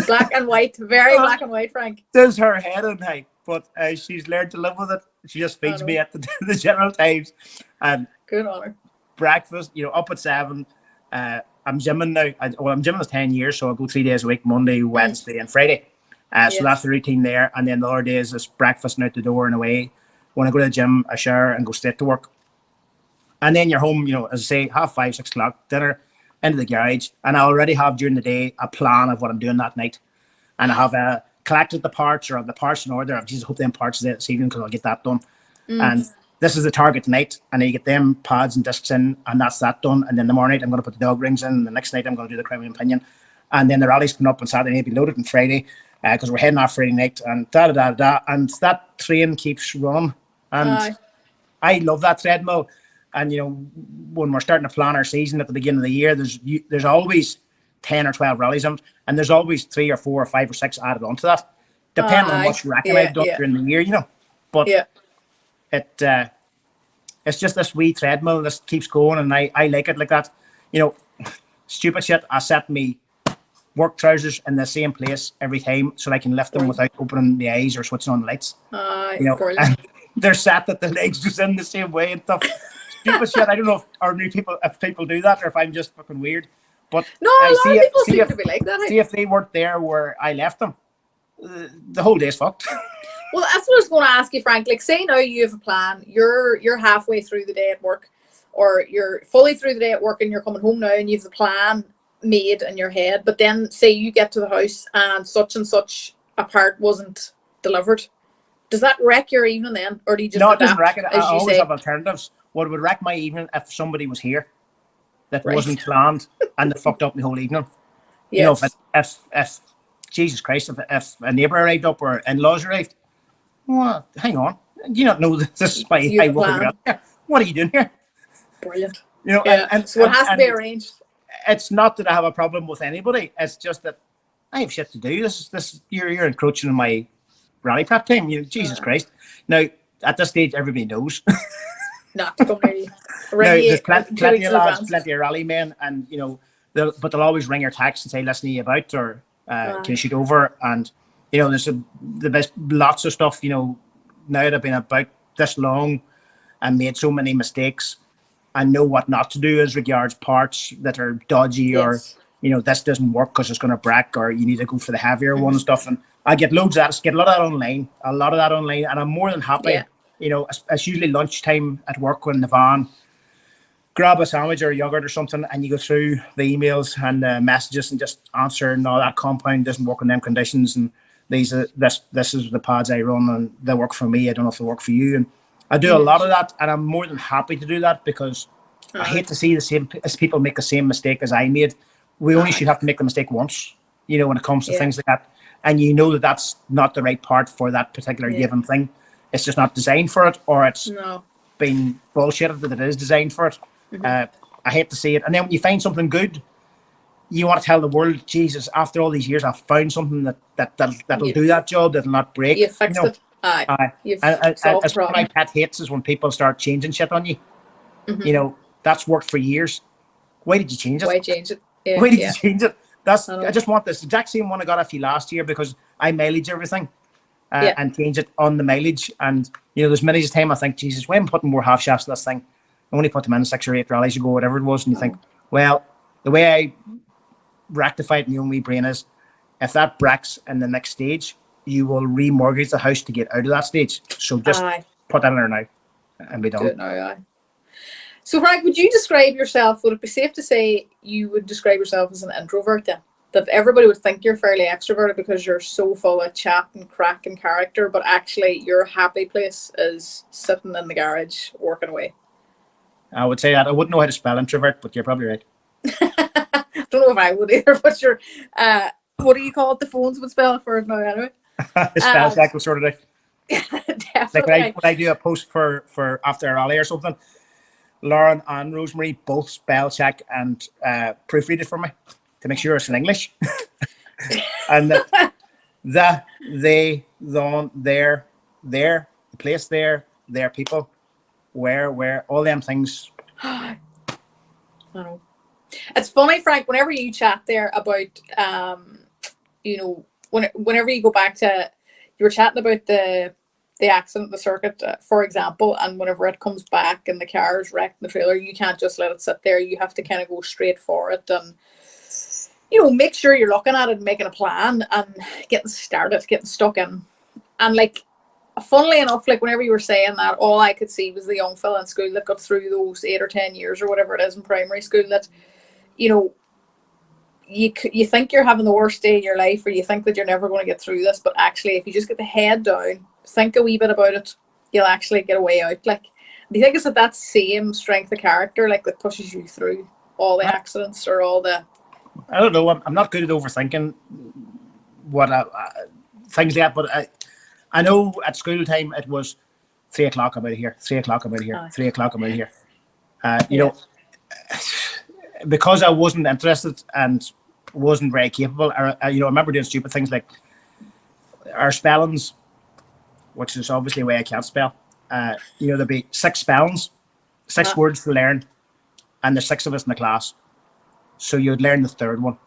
Speaker 2: Black and white. Very black and white, Frank.
Speaker 3: There's her head in high. But she's learned to live with it. She just feeds me at the general times. And
Speaker 2: good on her.
Speaker 3: Breakfast, up at 7. I'm gymming now. I'm gymming for 10 years, so I go 3 days a week, Monday, Wednesday, and Friday. So that's the routine there. And then the other days is breakfast and out the door and away. When I go to the gym, I shower and go straight to work. And then you're home, as I say, 5:30, 6 o'clock, dinner, into the garage. And I already have during the day a plan of what I'm doing that night. And I have collected the parts or have the parts in order. I just hope them parts are there this evening because I'll get that done. And this is the target tonight. And then you get them pads and discs in, and that's that done. And then the morning night, I'm going to put the dog rings in. The next night, I'm going to do the crown and pinion. And then the rally's coming up on Saturday night, be loaded on Friday. Because we're heading off Friday night and and that train keeps running, and I love that treadmill. And when we're starting to plan our season at the beginning of the year, there's always 10 or 12 rallies on, and there's always 3 or 4 or 5 or 6 added onto that, depending on what racking I've done during the year, But it's just this wee treadmill that keeps going, and I like it like that. Stupid shit. I set me work trousers in the same place every time so I can lift them without opening the eyes or switching on the lights. And they're set that the legs just in the same way and stuff. Stupid shit. I don't know if people do that or if I'm just fucking weird. But
Speaker 2: no, a lot of people seem to be like that.
Speaker 3: See if they weren't there where I left them, the whole day's fucked.
Speaker 2: Well, that's what I was going to ask you, Frank. Like, say now you have a plan. You're halfway through the day at work, or you're fully through the day at work and you're coming home now and you have the plan made in your head, but then say you get to the house and such a part wasn't delivered. Does that wreck your evening then, or do you just
Speaker 3: no, it doesn't wreck it. I always have alternatives. What would wreck my evening if somebody was here that wasn't planned and they fucked up my whole evening. Yes. If Jesus Christ, if a neighbour arrived up or in-laws arrived, well, hang on, do you not know that this is my high working here? What are you doing here?
Speaker 2: Brilliant.
Speaker 3: And
Speaker 2: so it has to be arranged.
Speaker 3: It's not that I have a problem with anybody. It's just that I have shit to do. You're encroaching on my rally prep time. Jesus Christ. Now at this stage, everybody knows.
Speaker 2: Not to come near you.
Speaker 3: There's plenty of lads, plenty of rally men, and they'll always ring or text and say, "Listen, are you about?" or "Can you shoot over?" And there's lots of stuff. Now that I've been about this long and made so many mistakes, I know what not to do as regards parts that are dodgy or, this doesn't work because it's going to break, or you need to go for the heavier one and stuff. And I get loads of that. I get a lot of that online. And I'm more than happy. Yeah. It's usually lunchtime at work when in the van, grab a sandwich or a yogurt or something, and you go through the emails and the messages and just answer, no, that compound doesn't work in them conditions. And this is the pads I run and they work for me. I don't know if they work for you. And I do a lot of that, and I'm more than happy to do that because I hate to see the same as people make the same mistake as I made. We only should have to make the mistake once, when it comes to things like that. And that that's not the right part for that particular given thing. It's just not designed for it, or it's been bullshitted that it is designed for it. I hate to see it. And then when you find something good, you want to tell the world, Jesus, after all these years, I've found something that'll do that job, that'll not break.
Speaker 2: You fixed it.
Speaker 3: Aye.
Speaker 2: You've
Speaker 3: And
Speaker 2: solved the
Speaker 3: that's what
Speaker 2: problem.
Speaker 3: my pet hates is when people start changing shit on you. You know, that's worked for years. Why did you change it?
Speaker 2: Why change it? Yeah,
Speaker 3: Why did you change it?
Speaker 2: I
Speaker 3: I just want this exact same one I got off you last year because I mileage everything and change it on the mileage. And, you know, there's many time I think, Jesus, why am I putting more half shafts in this thing? I only put them in 6 or 8 rallies ago, whatever it was. And you think, well, the way I rectify it in my own wee brain is if that breaks in the next stage, you will remortgage the house to get out of that stage. So just put that in there now and be done.
Speaker 2: Do it now, So, Frank, would you describe yourself, would it be safe to say you would describe yourself as an introvert then? That everybody would think you're fairly extroverted because you're so full of chat and crack and character, but actually your happy place is sitting in the garage working away?
Speaker 3: I would say that. I wouldn't know how to spell introvert, but you're probably right.
Speaker 2: I don't know if I would either, but you're, what do you call it? The phones would spell for it now anyway.
Speaker 3: Spell check will sort it out.
Speaker 2: Definitely.
Speaker 3: Like when I do a post for after a rally or something, Lauren and Rosemary both spell check and proofread it for me to make sure it's in English. And the, they, their, the place there, their people, where, all them things.
Speaker 2: I know. It's funny, Frank, whenever you chat there about, you know, whenever you go back to, you were chatting about the accident, the circuit, for example, and whenever it comes back and the car is wrecked in the trailer, you can't just let it sit there. You have to kind of go straight for it and, you know, make sure you're looking at it and making a plan and getting started, getting stuck in. And like, funnily enough, like whenever you were saying that, all I could see was the young fella in school that got through those 8 or 10 years or whatever it is in primary school that, you know, you think you're having the worst day of your life or you think that you're never going to get through this, but actually if you just get the head down, think a wee bit about it, you'll actually get a way out. Like, do you think it's that same strength of character like that pushes you through all the accidents or all the...
Speaker 3: I don't know, I'm not good at overthinking what things like that, but I know at school time it was 3 o'clock I'm out of here, 3 o'clock I'm out of here, 3 o'clock I'm out of here. You know, because I wasn't interested and wasn't very capable, I remember doing stupid things like our spellings, which is obviously a way I can't spell. You know, there'd be 6 spellings, 6 words to learn, and there's 6 of us in the class. So you'd learn the 3rd one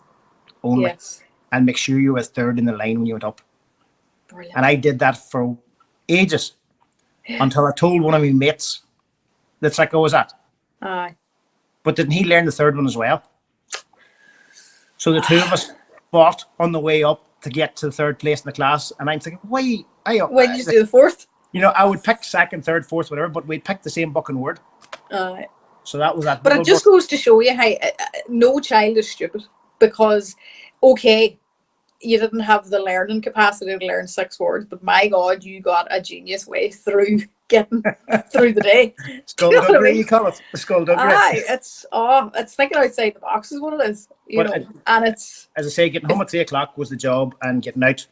Speaker 3: only and make sure you were 3rd in the line when you went up. Brilliant. And I did that for ages until I told one of my mates the trick I was at.
Speaker 2: Aye.
Speaker 3: But didn't he learn the 3rd one as well? So the 2 of us fought on the way up to get to the 3rd place in the class. And I'm thinking, why did
Speaker 2: you do the 4th?
Speaker 3: You know, I would pick 2nd, 3rd, 4th, whatever, but we'd pick the same fucking word. So that was that.
Speaker 2: But it just goes to show you how no child is stupid because, okay, you didn't have the learning capacity to learn 6 words, but my God, you got a genius way through getting through the day.
Speaker 3: Skullduggery, you call it. Skullduggery.
Speaker 2: Aye, it's thinking outside the box is what it is. You know, and it's...
Speaker 3: As I say, getting home at 3 o'clock was the job and getting out,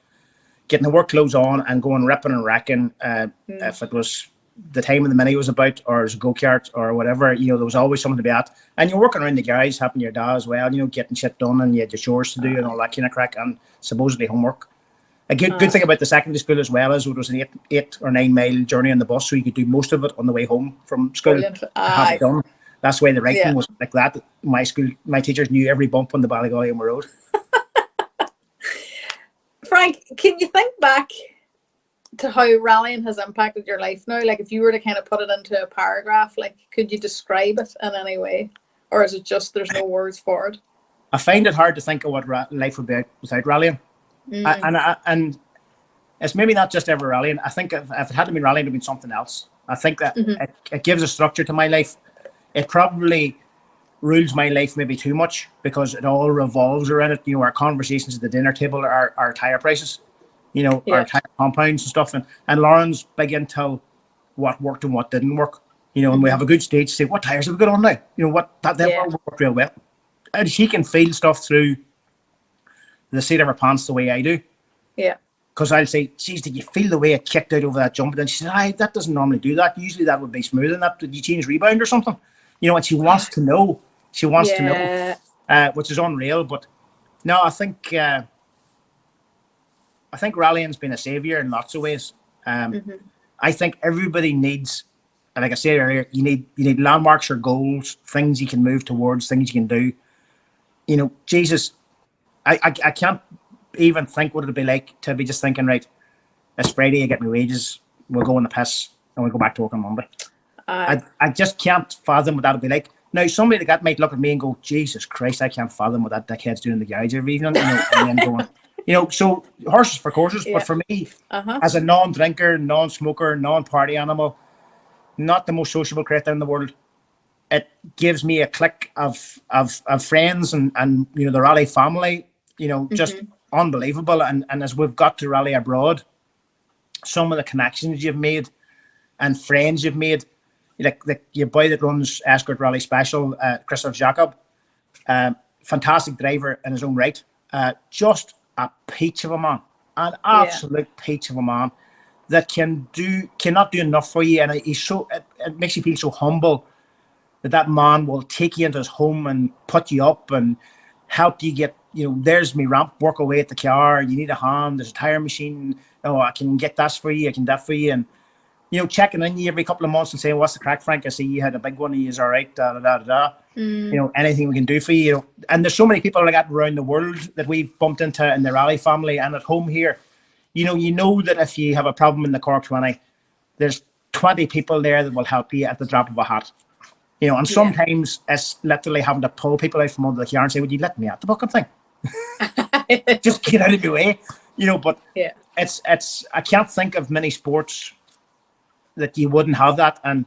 Speaker 3: getting the work clothes on and going ripping and racking. If it was the time of the mini was about or it was a go-kart or whatever, you know, there was always something to be at. And you're working around the guys, helping your dad as well, you know, getting shit done and you had your chores to do and all that kind of crack and supposedly homework. A good thing about the secondary school as well is it was an 8 or 9 mile journey on the bus, so you could do most of it on the way home from school. Have it done. That's why the writing was like that. My school, my teachers knew every bump on the Ballygolly road.
Speaker 2: Frank, can you think back to how rallying has impacted your life now? Like if you were to kind of put it into a paragraph, like could you describe it in any way? Or is it just there's no words for it?
Speaker 3: I find it hard to think of what life would be without rallying. And it's maybe not just ever rallying. I think if it hadn't been rallying, it would have been something else. I think that it gives a structure to my life. It probably rules my life maybe too much because it all revolves around it. You know, our conversations at the dinner table are our tyre prices, you know, our tyre compounds and stuff. And Lauren's big into what worked and what didn't work, you know, and we have a good stage to say, what tyres have we got on now? You know, that worked real well. And she can feel stuff through the seat of her pants the way I do.
Speaker 2: Yeah.
Speaker 3: Because I'll say, geez, did you feel the way it kicked out over that jump? And then she said, that doesn't normally do that. Usually that would be smooth and that. Did you change rebound or something? You know, and she wants to know. She wants to know. which is unreal. But no, I think rallying's been a saviour in lots of ways. I think everybody needs, and like I said earlier, you need landmarks or goals, things you can move towards, things you can do. You know, Jesus, I can't even think what it'd be like to be just thinking, right, it's Friday, I get my wages, we'll go on the piss, and we'll go back to work on Monday. I just can't fathom what that'd be like. Now, somebody like that might look at me and go, Jesus Christ, I can't fathom what that dickhead's doing in the garage every evening. You know, and then going, you know, so horses for courses. Yeah. But for me, as a non-drinker, non-smoker, non-party animal, not the most sociable creature in the world, it gives me a clique of friends and you know, the rally family, you know, just unbelievable. And as we've got to rally abroad, some of the connections you've made and friends you've made, like your boy that runs Escort Rally Special, Christoph Jacob, fantastic driver in his own right, just a peach of a man, an absolute peach of a man that cannot do enough for you, and he's so it makes you feel so humble that man will take you into his home and put you up and help you get, you know, there's me ramp, work away at the car, you need a hand, there's a tire machine, oh, I can get that for you, I can that for you, and you know, checking in you every couple of months and saying, what's the crack, Frank? I see you had a big one, he's all right, da da da da. You know, anything we can do for you, you know. And there's so many people like that around the world that we've bumped into in the rally family and at home here. You know that if you have a problem in the Cork 20, there's 20 people there that will help you at the drop of a hat. You know, and sometimes it's literally having to pull people out from under the car and say, would you let me at the bucket thing? Just get out of your way. You know, but it's I can't think of many sports that you wouldn't have that, and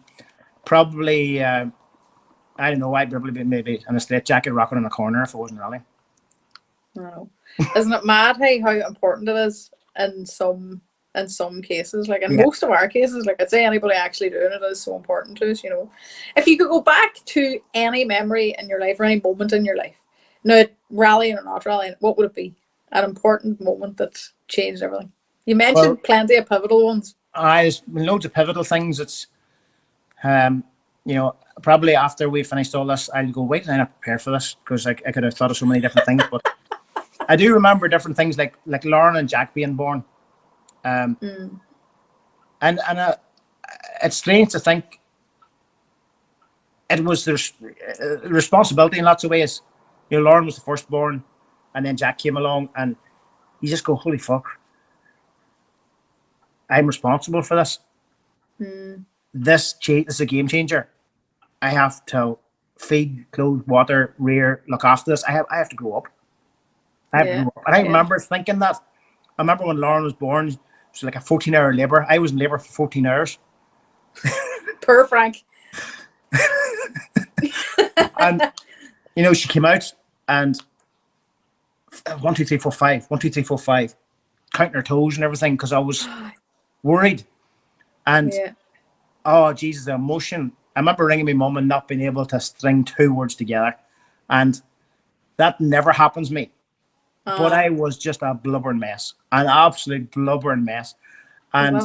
Speaker 3: probably I don't know, I'd probably be maybe in a straitjacket rocking in a corner if it wasn't rallying.
Speaker 2: No, isn't it mad how important it is in some cases, like in most of our cases, like I'd say anybody actually doing it is so important to us. You know, if you could go back to any memory in your life or any moment in your life, now rallying or not rallying, what would it be? An important moment that changed everything. You mentioned plenty of pivotal ones. There's
Speaker 3: loads of pivotal things. It's, you know, probably after we finished all this, I'll go, wait, and I prepare for this because I could have thought of so many different things. But I do remember different things like Lauren and Jack being born. And it's strange to think it was there's responsibility in lots of ways. You know, Lauren was the firstborn, and then Jack came along, and you just go, holy fuck. I'm responsible for this. This is a game changer. I have to feed, clothe, water, rear, look after this. I have to grow up. And I remember thinking that. I remember when Lauren was born, it was like a 14-hour labour. I was in labour for 14 hours.
Speaker 2: Poor Frank.
Speaker 3: And, you know, she came out and 1, 2, 3, 4, 5. 1, 2, 3, 4, 5. Counting her toes and everything because I was worried. And oh Jesus, the emotion. I remember ringing my mum and not being able to string 2 words together, and that never happens to me. But I was just a blubbering mess, an absolute blubbering mess. And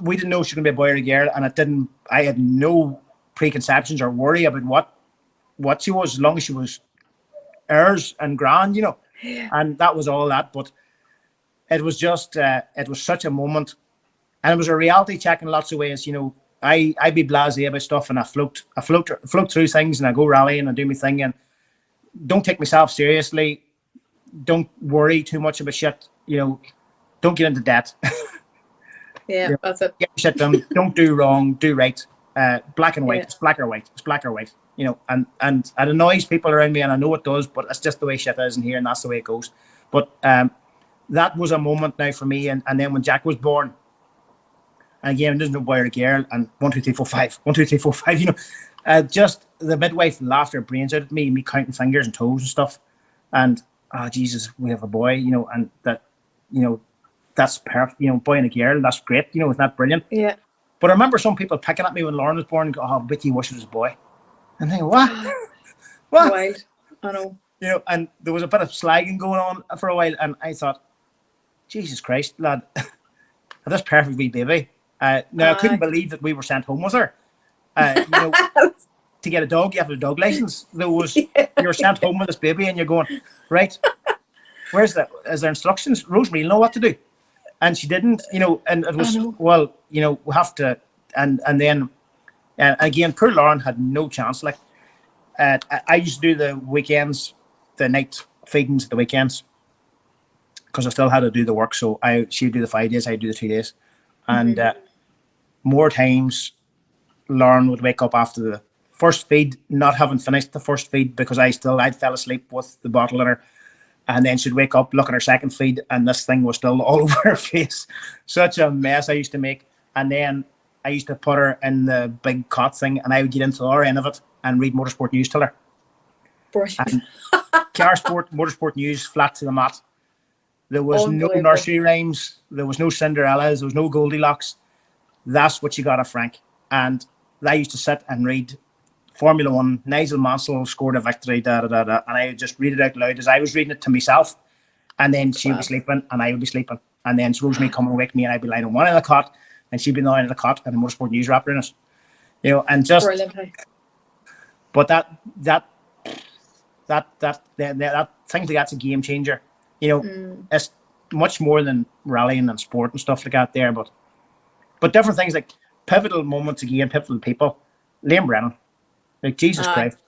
Speaker 3: we didn't know she was going to be a boy or a girl, and I had no preconceptions or worry about what she was, as long as she was ours and grand, you know. And that was all that. But it was just, it was such a moment. And it was a reality check in lots of ways. You know, I'd be blasé about stuff, and I float through things, and I go rallying and do my thing, and don't take myself seriously. Don't worry too much about shit. You know, don't get into debt.
Speaker 2: Yeah, that's it.
Speaker 3: Get shit done. Don't do wrong. Do right. Black and white. It's black or white. It's black or white. You know, and it annoys people around me, and I know it does, but it's just the way shit is in here, and that's the way it goes. But that was a moment now for me, and then when Jack was born, and again, there's no boy or a girl, and 1, 2, 3, 4, 5. 1, 2, 3, 4, 5. You know, just the midwife laughed her brains out at me counting fingers and toes and stuff, and Jesus, we have a boy. You know, and that, you know, that's perfect. You know, boy and a girl, that's great. You know, isn't that brilliant?
Speaker 2: Yeah.
Speaker 3: But I remember some people picking at me when Lauren was born and go, oh, Vicky wish it was a boy. And thinking, what? What?
Speaker 2: Wild. I know.
Speaker 3: You know, and there was a bit of slagging going on for a while, and I thought, Jesus Christ, lad, this perfect wee baby. Now, I couldn't believe that we were sent home with her. You know, to get a dog, you have a dog license. You're sent home with this baby and you're going, right, is there instructions? Rosemary, you know what to do. And she didn't, and it was, well, we have to, and then, again, poor Lauren had no chance. Like, I used to do the weekends, the night feedings at the weekends, because I still had to do the work. So she'd do the 5 days, I'd do the 2 days. And more times, Lauren would wake up after the first feed, not having finished the first feed because I'd fell asleep with the bottle in her. And then she'd wake up, look at her second feed, and this thing was still all over her face. Such a mess I used to make. And then I used to put her in the big cot thing, and I would get into our end of it and read motorsport news to her. And car sport, motorsport news, flat to the mat. There was no nursery rhymes. There was no Cinderellas. There was no Goldilocks. That's what you got of Frank. And I used to sit and read Formula One, Nigel Mansell scored a victory, and I would just read it out loud as I was reading it to myself. And then she'd be sleeping, and I would be sleeping. And then Rosemary come and wake me, and I'd be lying on one end of the cot, and she'd be lying in the cot, and the motorsport news wrapper in it. And just. Brilliant. But that thing like that's a game changer. It's much more than rallying and sport and stuff like that there, but different things like pivotal moments again, pivotal people. Liam Brennan. Like, Jesus Christ.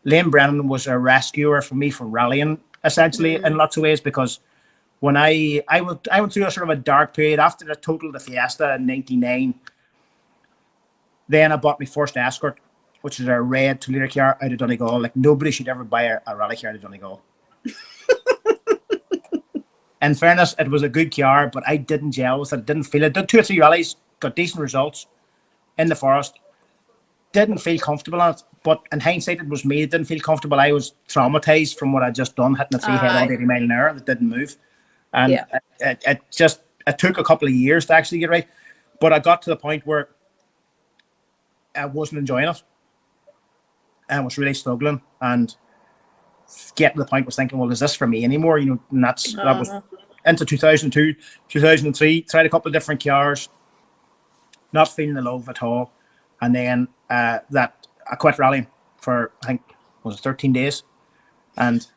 Speaker 3: Liam Brennan was a rescuer for me from rallying, essentially, in lots of ways, because when I went through a sort of a dark period after the Total de Fiesta in 99. Then I bought my first Escort, which is a red 2-litre car out of Donegal. Like, nobody should ever buy a rally car out of Donegal. In fairness, it was a good car, but I didn't gel with it. I didn't feel it. Did 2 or 3 rallies, got decent results in the forest. Didn't feel comfortable on it, but in hindsight, it was me that didn't feel comfortable. I was traumatized from what I'd just done, hitting a 3-head on 80 mile an hour that didn't move. And it took a couple of years to actually get right. But I got to the point where I wasn't enjoying it. I was really struggling, and getting to the point was thinking, well, is this for me anymore? And that was into 2002, 2003, tried a couple of different cars, not feeling the love at all. And then that I quit rallying for, I think, was it 13 days, and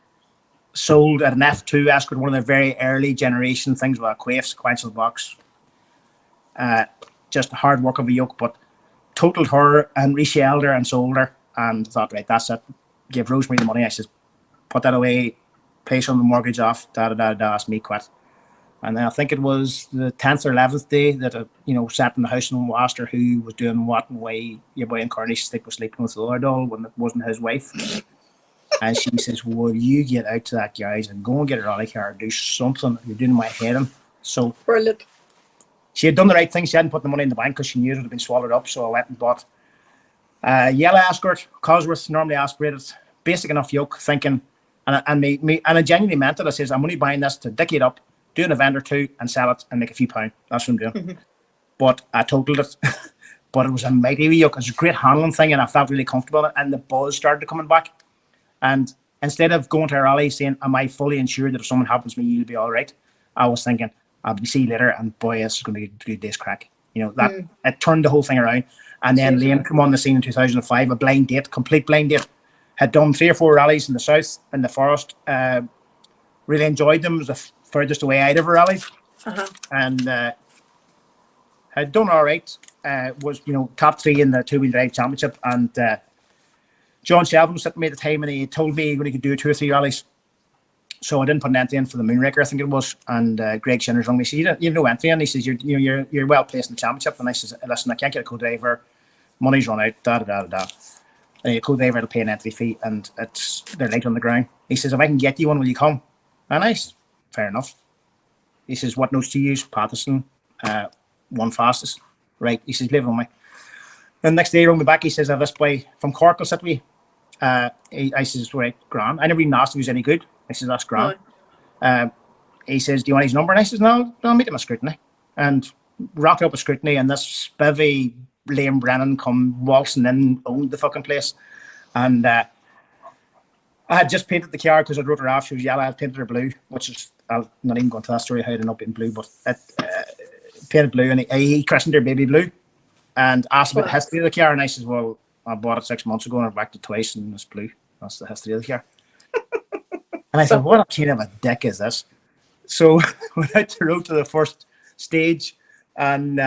Speaker 3: sold at an F2 Escort, one of the very early generation things with a quaff sequential box. Just hard work of a yoke, but totaled her and reshelled her and sold her, and thought, right, that's it. Gave Rosemary the money. I said, put that away, pay some of the mortgage off, asked me quit. And then I think it was the 10th or 11th day that I, sat in the house and asked her who was doing what and why your boy in Coronation Street was sleeping with the other doll when it wasn't his wife. And she says, well, you get out to that garage and go and get a rally car, do something. You're doing my head in. So
Speaker 2: brilliant.
Speaker 3: She had done the right thing. She hadn't put the money in the bank because she knew it would have been swallowed up. So I went and bought yellow Escort, Cosworth, normally aspirated, basic enough yoke, thinking, and I genuinely meant it. I says, I'm only buying this to dick it up, do an event or two, and sell it and make a few pounds. That's what I'm doing. But I totaled it. But it was a mighty wee yoke. It was a great handling thing, and I felt really comfortable in it, and the buzz started coming back. And instead of going to a rally saying, am I fully insured that if something happens to me, you'll be all right? I was thinking, I'll see you later, and boy, this is going to be a good day's crack. It turned the whole thing around. And then Liam came on the scene in 2005, a blind date, complete blind date. Had done 3 or 4 rallies in the south, in the forest. Really enjoyed them. It was the furthest away I'd ever rallied. And had done all right. Was, top 3 in the 2-wheel drive championship. And John Shelvin was sitting with me at the time, and he told me he could do 2 or 3 rallies. So I didn't put an entry in for the Moonraker, I think it was. And Greg Shinners rung me. He said, you have no entry in. He says, you're well placed in the championship. And I says, listen, I can't get a co-driver. Money's run out, And a co-driver will pay an entry fee, and they're light on the ground. He says, if I can get you one, will you come? And I said, fair enough. He says, what notes do you use? Patterson, one fastest. Right. He says, leave it on me. Then the next day he rang me back. He says, this boy from Cork will sit with me. I says, right, grand. I never even asked if he was any good. I says, that's grand. He says, do you want his number? And I says, no, I'll meet him at scrutiny. And rocked up a scrutiny, and this spivvy Liam Brennan come waltzing in, owned the fucking place. And I had just painted the car because I wrote her off. She was yellow. I had painted her blue, which is, I'll not even go into that story how I ended up in blue, but painted blue, and he christened her baby blue and asked about the history of the car. And I says, well, I bought it 6 months ago and I've backed it twice and it's blue. That's the history of the car. And I thought, what kind of a dick is this? So went out the road to the first stage and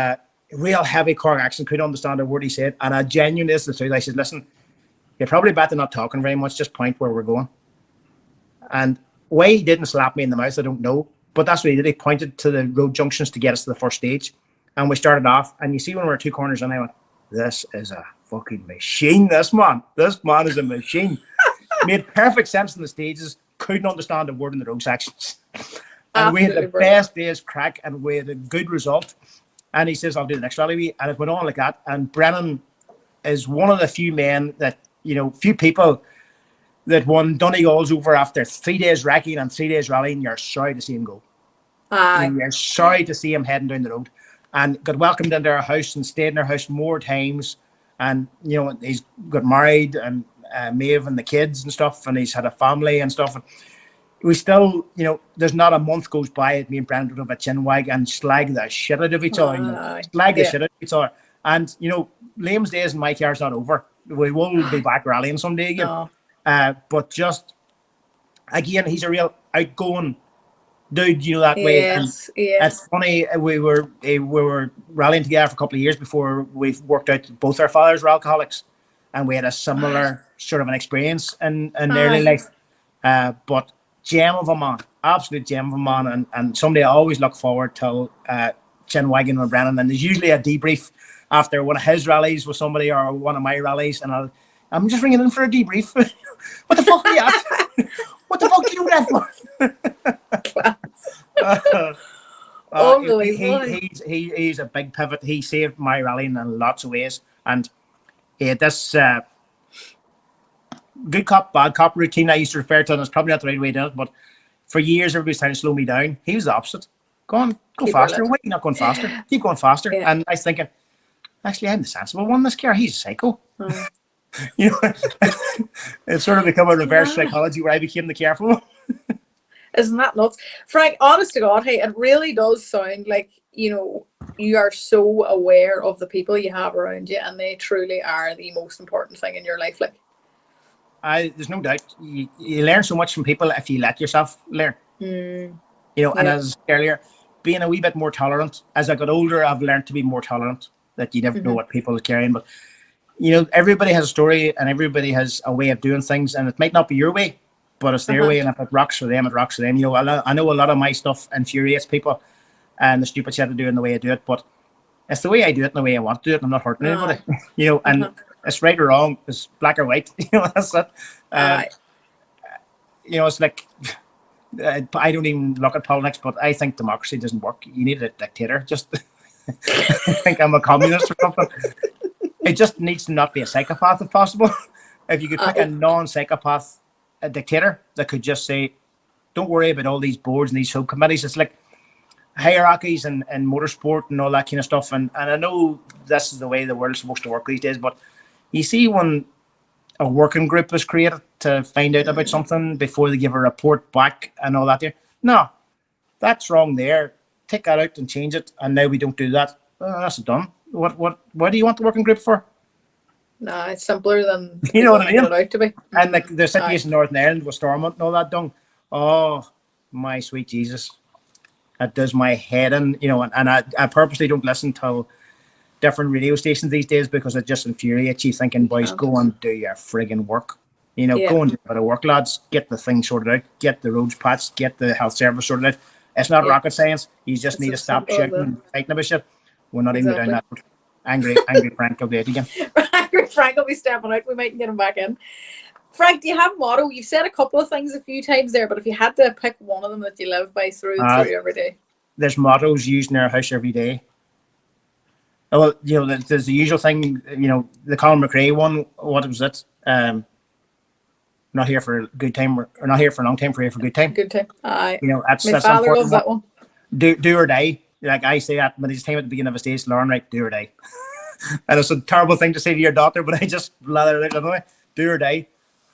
Speaker 3: real heavy car accident, couldn't understand a word he said. And I genuinely, this is the truth, I said, listen, you're probably better not talking very much, just point where we're going. And why he didn't slap me in the mouth, I don't know. But that's what he did. He pointed to the road junctions to get us to the first stage. And we started off. And you see when we were 2 corners and I went, this is a fucking machine, this man. This man is a machine. Made perfect sense in the stages. Couldn't understand a word in the road sections. And we had the best day's crack and we had a good result. And he says, I'll do the next rally. And it went on like that. And Brennan is one of the few men that, few people that won Donegal's over after 3 days wrecking and 3 days rallying. You're sorry to see him go. You're sorry to see him heading down the road. And got welcomed into our house and stayed in our house more times. And, he's got married and Maeve and the kids and stuff. And he's had a family and stuff. And we still, there's not a month goes by that me and Brendan would have a chin wag and slag the shit out of each other. Slag the shit out of each other. And, Liam's days in my car's not over. We will be back rallying someday again. But just, again, he's a real outgoing dude, that way.
Speaker 2: Yes.
Speaker 3: It's funny, we were rallying together for a couple of years before we worked out both our fathers were alcoholics. And we had a similar sort of an experience in early life. But gem of a man, absolute gem of a man, and somebody I always look forward to chin wagging with Brennan. And there's usually a debrief after one of his rallies with somebody or one of my rallies, and I'm just ringing in for a debrief. What the fuck are you at? What the fuck are you doing that for? He's a big pivot. He saved my rallying in lots of ways, and he had this good cop, bad cop routine I used to refer to, and it's probably not the right way to do it, but for years everybody's trying to slow me down. He was the opposite. Go faster. Why are you not going faster? Keep going faster. Yeah. And I was thinking, actually, I'm the sensible one in this car. He's a psycho. It's sort of become a reverse psychology where I became the careful one.
Speaker 2: Isn't that nuts? Frank, honest to God, hey, it really does sound like, you are so aware of the people you have around you, and they truly are the most important thing in your life. Like,
Speaker 3: there's no doubt. You learn so much from people if you let yourself learn. And as earlier, being a wee bit more tolerant. As I got older, I've learned to be more tolerant, that you never know what people are carrying. But, everybody has a story and everybody has a way of doing things, and it might not be your way, but it's their way. And if it rocks for them, it rocks for them. I know a lot of my stuff infuriates people and the stupid shit I do and the way I do it, but it's the way I do it and the way I want to do it. I'm not hurting anybody, and it's right or wrong. It's black or white. That's it. It's like, I don't even look at politics, but I think democracy doesn't work. You need a dictator. Just I think I'm a communist or something. It just needs to not be a psychopath if possible. If you could pick a non-psychopath, a dictator that could just say, don't worry about all these boards and these subcommittees. It's like hierarchies and motorsport and all that kind of stuff. And I know this is the way the world's supposed to work these days, but you see when a working group is created to find out about something before they give a report back and all that there. No, that's wrong there. Take that out and change it. And now we don't do that. That's done. What do you want the working group for?
Speaker 2: No, it's simpler than
Speaker 3: you know what I mean.
Speaker 2: It out to be.
Speaker 3: And like the cities in Northern Ireland with Stormont and all that dung. Oh my sweet Jesus, that does my head in. And I purposely don't listen to different radio stations these days because it just infuriates you. Thinking, boys, go and do your friggin' work. Go and do a bit of work, lads. Get the thing sorted out. Get the roads patched. Get the health service sorted out. It's not rocket science. You just need to stop shouting and fighting about shit. We're not even down that. Angry Frank will be out again.
Speaker 2: Angry Frank will be stepping out. We might get him back in. Frank, do you have a motto? You've said a couple of things a few times there, but if you had to pick one of them that you live by through every day.
Speaker 3: There's mottos used in our house every day. Well, there's the usual thing, the Colin McRae one. What was it? Not here for a good time, or not here for a long time, for here for a good time.
Speaker 2: Good time. Aye.
Speaker 3: That's
Speaker 2: my father loves that one.
Speaker 3: Do or die. Like I say that when it's time at the beginning of a stage, Lauren, right, do or die. And it's a terrible thing to say to your daughter, but I just lather it anyway. Do or die.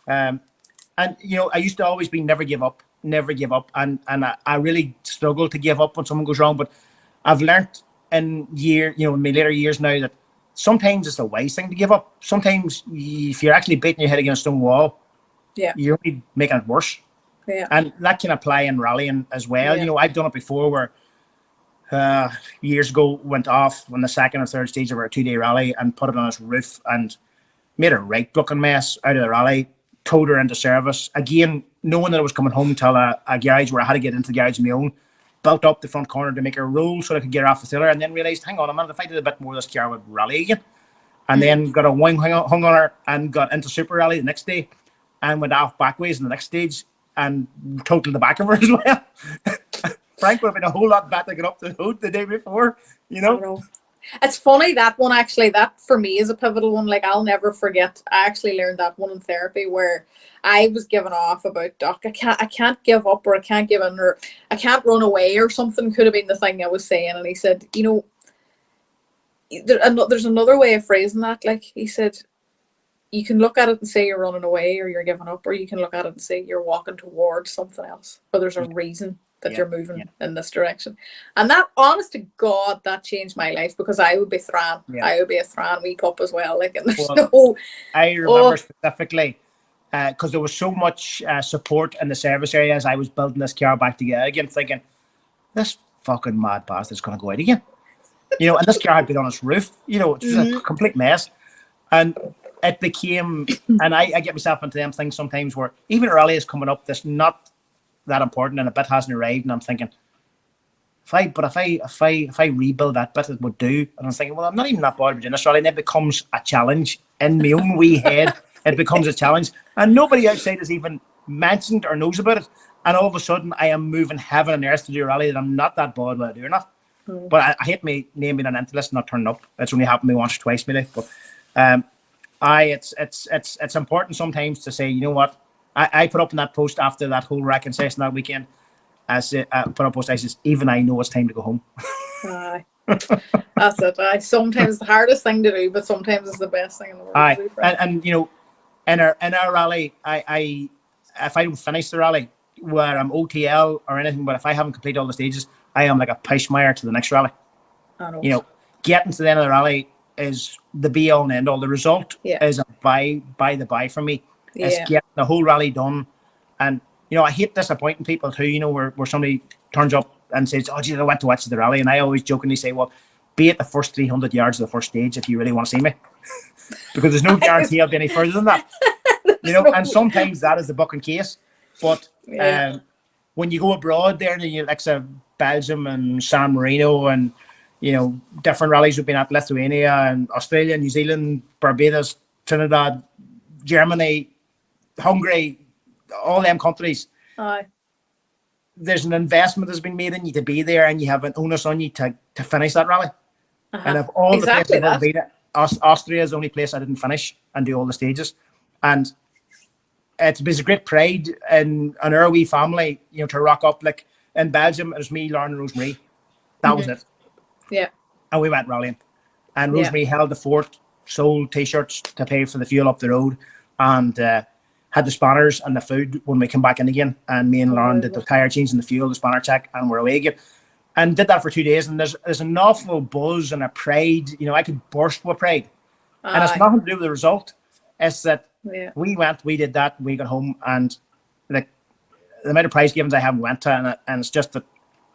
Speaker 3: And I used to always be never give up. And I really struggle to give up when someone goes wrong. But I've learned in my later years now that sometimes it's a wise thing to give up. Sometimes if you're actually beating your head against a stone wall, you're only making it worse.
Speaker 2: Yeah.
Speaker 3: And that can apply in rallying as well. You know, I've done it before where years ago went off on the second or third stage of our 2-day rally and put it on its roof and made a right looking mess out of the rally, towed her into service. Again, knowing that I was coming home to a garage where I had to get into the garage of my own, built up the front corner to make her roll so I could get her off the tiller, and then realised, hang on a minute, if I did a bit more, this car would rally again. And then got a wing hung on her and got into Super Rally the next day and went off backways in the next stage and totaled the back of her as well. Frank would have been a whole lot better to get up the road the day before, you know.
Speaker 2: It's funny, that one actually, that for me is a pivotal one. Like, I'll never forget, I actually learned that one in therapy where I was giving off about, Doc, I can't give up, or I can't give in, or I can't run away, or something could have been the thing I was saying. And he said, you know, there's another way of phrasing that. Like, he said, you can look at it and say you're running away or you're giving up, or you can look at it and say you're walking towards something else, or there's a reason that you're moving in this direction. And that, honest to God, that changed my life, because I would be thran. I would be a thran wee pup as well. Like, and there's
Speaker 3: I remember specifically because there was so much support in the service area as I was building this car back together again, thinking, this fucking mad bastard's going to go out again. You know, and this car had been on its roof. You know, it was a complete mess. And it became, and I get myself into them things sometimes where even a rally is coming up that's not that important and a bit hasn't arrived, and I'm thinking, if I rebuild that bit, it would do. And I'm thinking, well, I'm not even that bothered doing this rally, and it becomes a challenge in my own wee head. It becomes a challenge, and nobody outside has even mentioned or knows about it. And all of a sudden, I am moving heaven and earth to do a rally that I'm not that bothered whether I do or not. But I hate me name being an empty list and not turning up. It's only happened to me once or twice, maybe. But it's important sometimes to say, you know what? I put up in that post after that whole wrecking session that weekend. I put up a post. I says, even I know it's time to go home.
Speaker 2: That's it. Sometimes it's the hardest thing to do, but sometimes it's the best thing in the world to do.
Speaker 3: And you know, in our rally, I if I don't finish the rally where I'm OTL or anything, but if I haven't completed all the stages, I am like a Peishmeyer to the next rally. You know, getting to the end of the rally is the be all and end all. The result is a by the by for me. It's getting the whole rally done. And you know, I hate disappointing people too, you know, where somebody turns up and says, oh gee, I went to watch the rally, and I always jokingly say, well, be at the first 300 yards of the first stage if you really want to see me. Because there's no guarantee I'll be any further than that. You know, and sometimes that is the bucking case. But when you go abroad there, and you like Belgium and San Marino, and you know, different rallies we've been at, Lithuania and Australia, New Zealand, Barbados, Trinidad, Germany, Hungary, all them countries. There's an investment that's been made in you to be there, and you have an onus on you to finish that rally. And of all the places I've been at, Austria is the only place I didn't finish and do all the stages. And it's been a great pride in our wee family, you know, to rock up. Like in Belgium, it was me, Lauren, and Rosemary. That was it.
Speaker 2: Yeah.
Speaker 3: And we went rallying. And Rosemary held the fort, sold T-shirts to pay for the fuel up the road, and had the spanners and the food when we came back in again. And me and Lauren did the tyre change and the fuel, the spanner check, and we're away again. And did that for 2 days. And there's an awful buzz and a pride. You know, I could burst with pride. And it's nothing to do with the result. It's that we went, we did that, we got home, and the amount of prize givings I haven't went to, and it's just that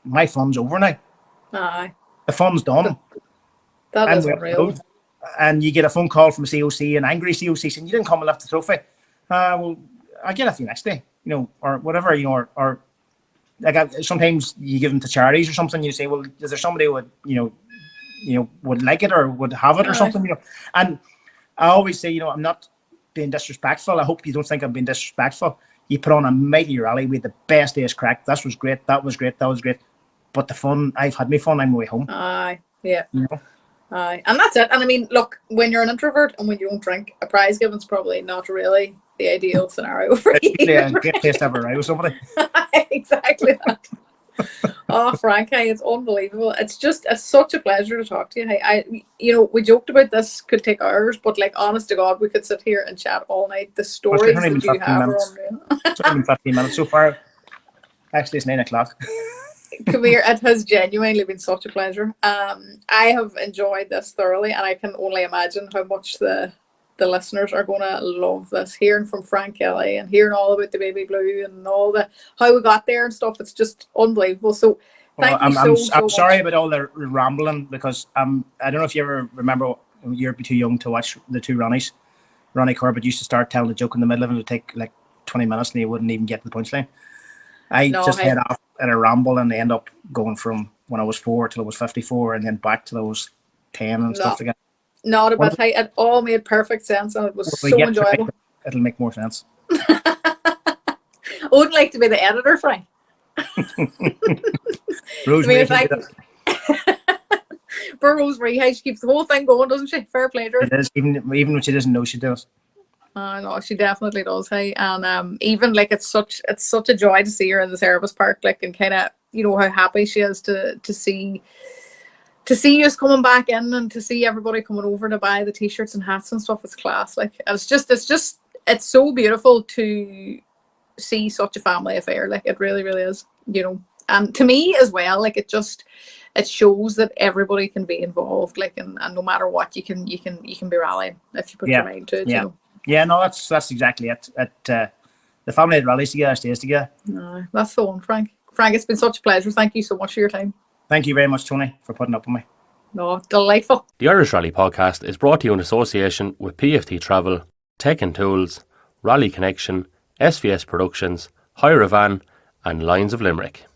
Speaker 3: my fun's over now. The fun's done.
Speaker 2: That is unreal.
Speaker 3: And you get a phone call from a COC, an angry COC, saying, you didn't come and lift the trophy. Well, I'll get it for you next day, you know, or whatever, you know, or like sometimes you give them to charities or something. You say, well, is there somebody who would, you know, would like it or would have it or something, you know? And I always say, you know, I'm not being disrespectful. I hope you don't think I'm being disrespectful. You put on a mighty rally. We had the best day's crack. This was great. That was great. That was great. But the fun, I've had my fun. I'm way home.
Speaker 2: Yeah.
Speaker 3: You know?
Speaker 2: And that's it. And I mean, look, when you're an introvert and when you don't drink, a prize giving's probably not really the ideal scenario for you.
Speaker 3: Yeah, great place to have a row with somebody.
Speaker 2: Exactly that. Oh, Frank, hey, it's unbelievable. It's such a pleasure to talk to you. Hey, you know, we joked about this could take hours, but like, honest to God, we could sit here and chat all night. The stories that you have are unreal.
Speaker 3: It's only been 15 minutes so far. Actually, it's 9 o'clock.
Speaker 2: Come here, it has genuinely been such a pleasure. I have enjoyed this thoroughly, and I can only imagine how much the listeners are going to love this. Hearing from Frank Kelly and hearing all about the baby blue and all the how we got there and stuff, it's just unbelievable. So thank you so
Speaker 3: I'm sorry
Speaker 2: much.
Speaker 3: about all the rambling because I don't know if you ever remember, you're too young to watch the two Ronnies. Ronnie Corbett used to start telling a joke in the middle of it. It would take like 20 minutes and he wouldn't even get to the punchline. I head off in a ramble and end up going from when I was 4 till I was 54 and then back till I was 10 and stuff again.
Speaker 2: Not a bit. It all made perfect sense and it was so enjoyable.
Speaker 3: It'll make more sense.
Speaker 2: I wouldn't like to be the editor, Frank.
Speaker 3: Rosemary,
Speaker 2: for Rosemary, hey, she keeps the whole thing going, doesn't she? Fair play to her.
Speaker 3: It is, even when she doesn't know she does.
Speaker 2: No, she definitely does. Hey, and even like it's such a joy to see her in the service park, like, and kind of how happy she is to see us coming back in and to see everybody coming over to buy the t-shirts and hats and stuff. It's class. Like it's so beautiful to see such a family affair. Like it really, really is. And to me as well, like it shows that everybody can be involved. Like and no matter what, you can be rallying if you put your mind to it.
Speaker 3: Yeah. Yeah, no, that's exactly it. The family that rallies together stays together.
Speaker 2: No, that's the one, Frank. Frank, it's been such a pleasure. Thank you so much for your time.
Speaker 3: Thank you very much, Tony, for putting up with me.
Speaker 2: No, delightful.
Speaker 1: The Irish Rally Podcast is brought to you in association with PFT Travel, Tech and Tools, Rally Connection, SVS Productions, Hire a Van, and Lions of Limerick.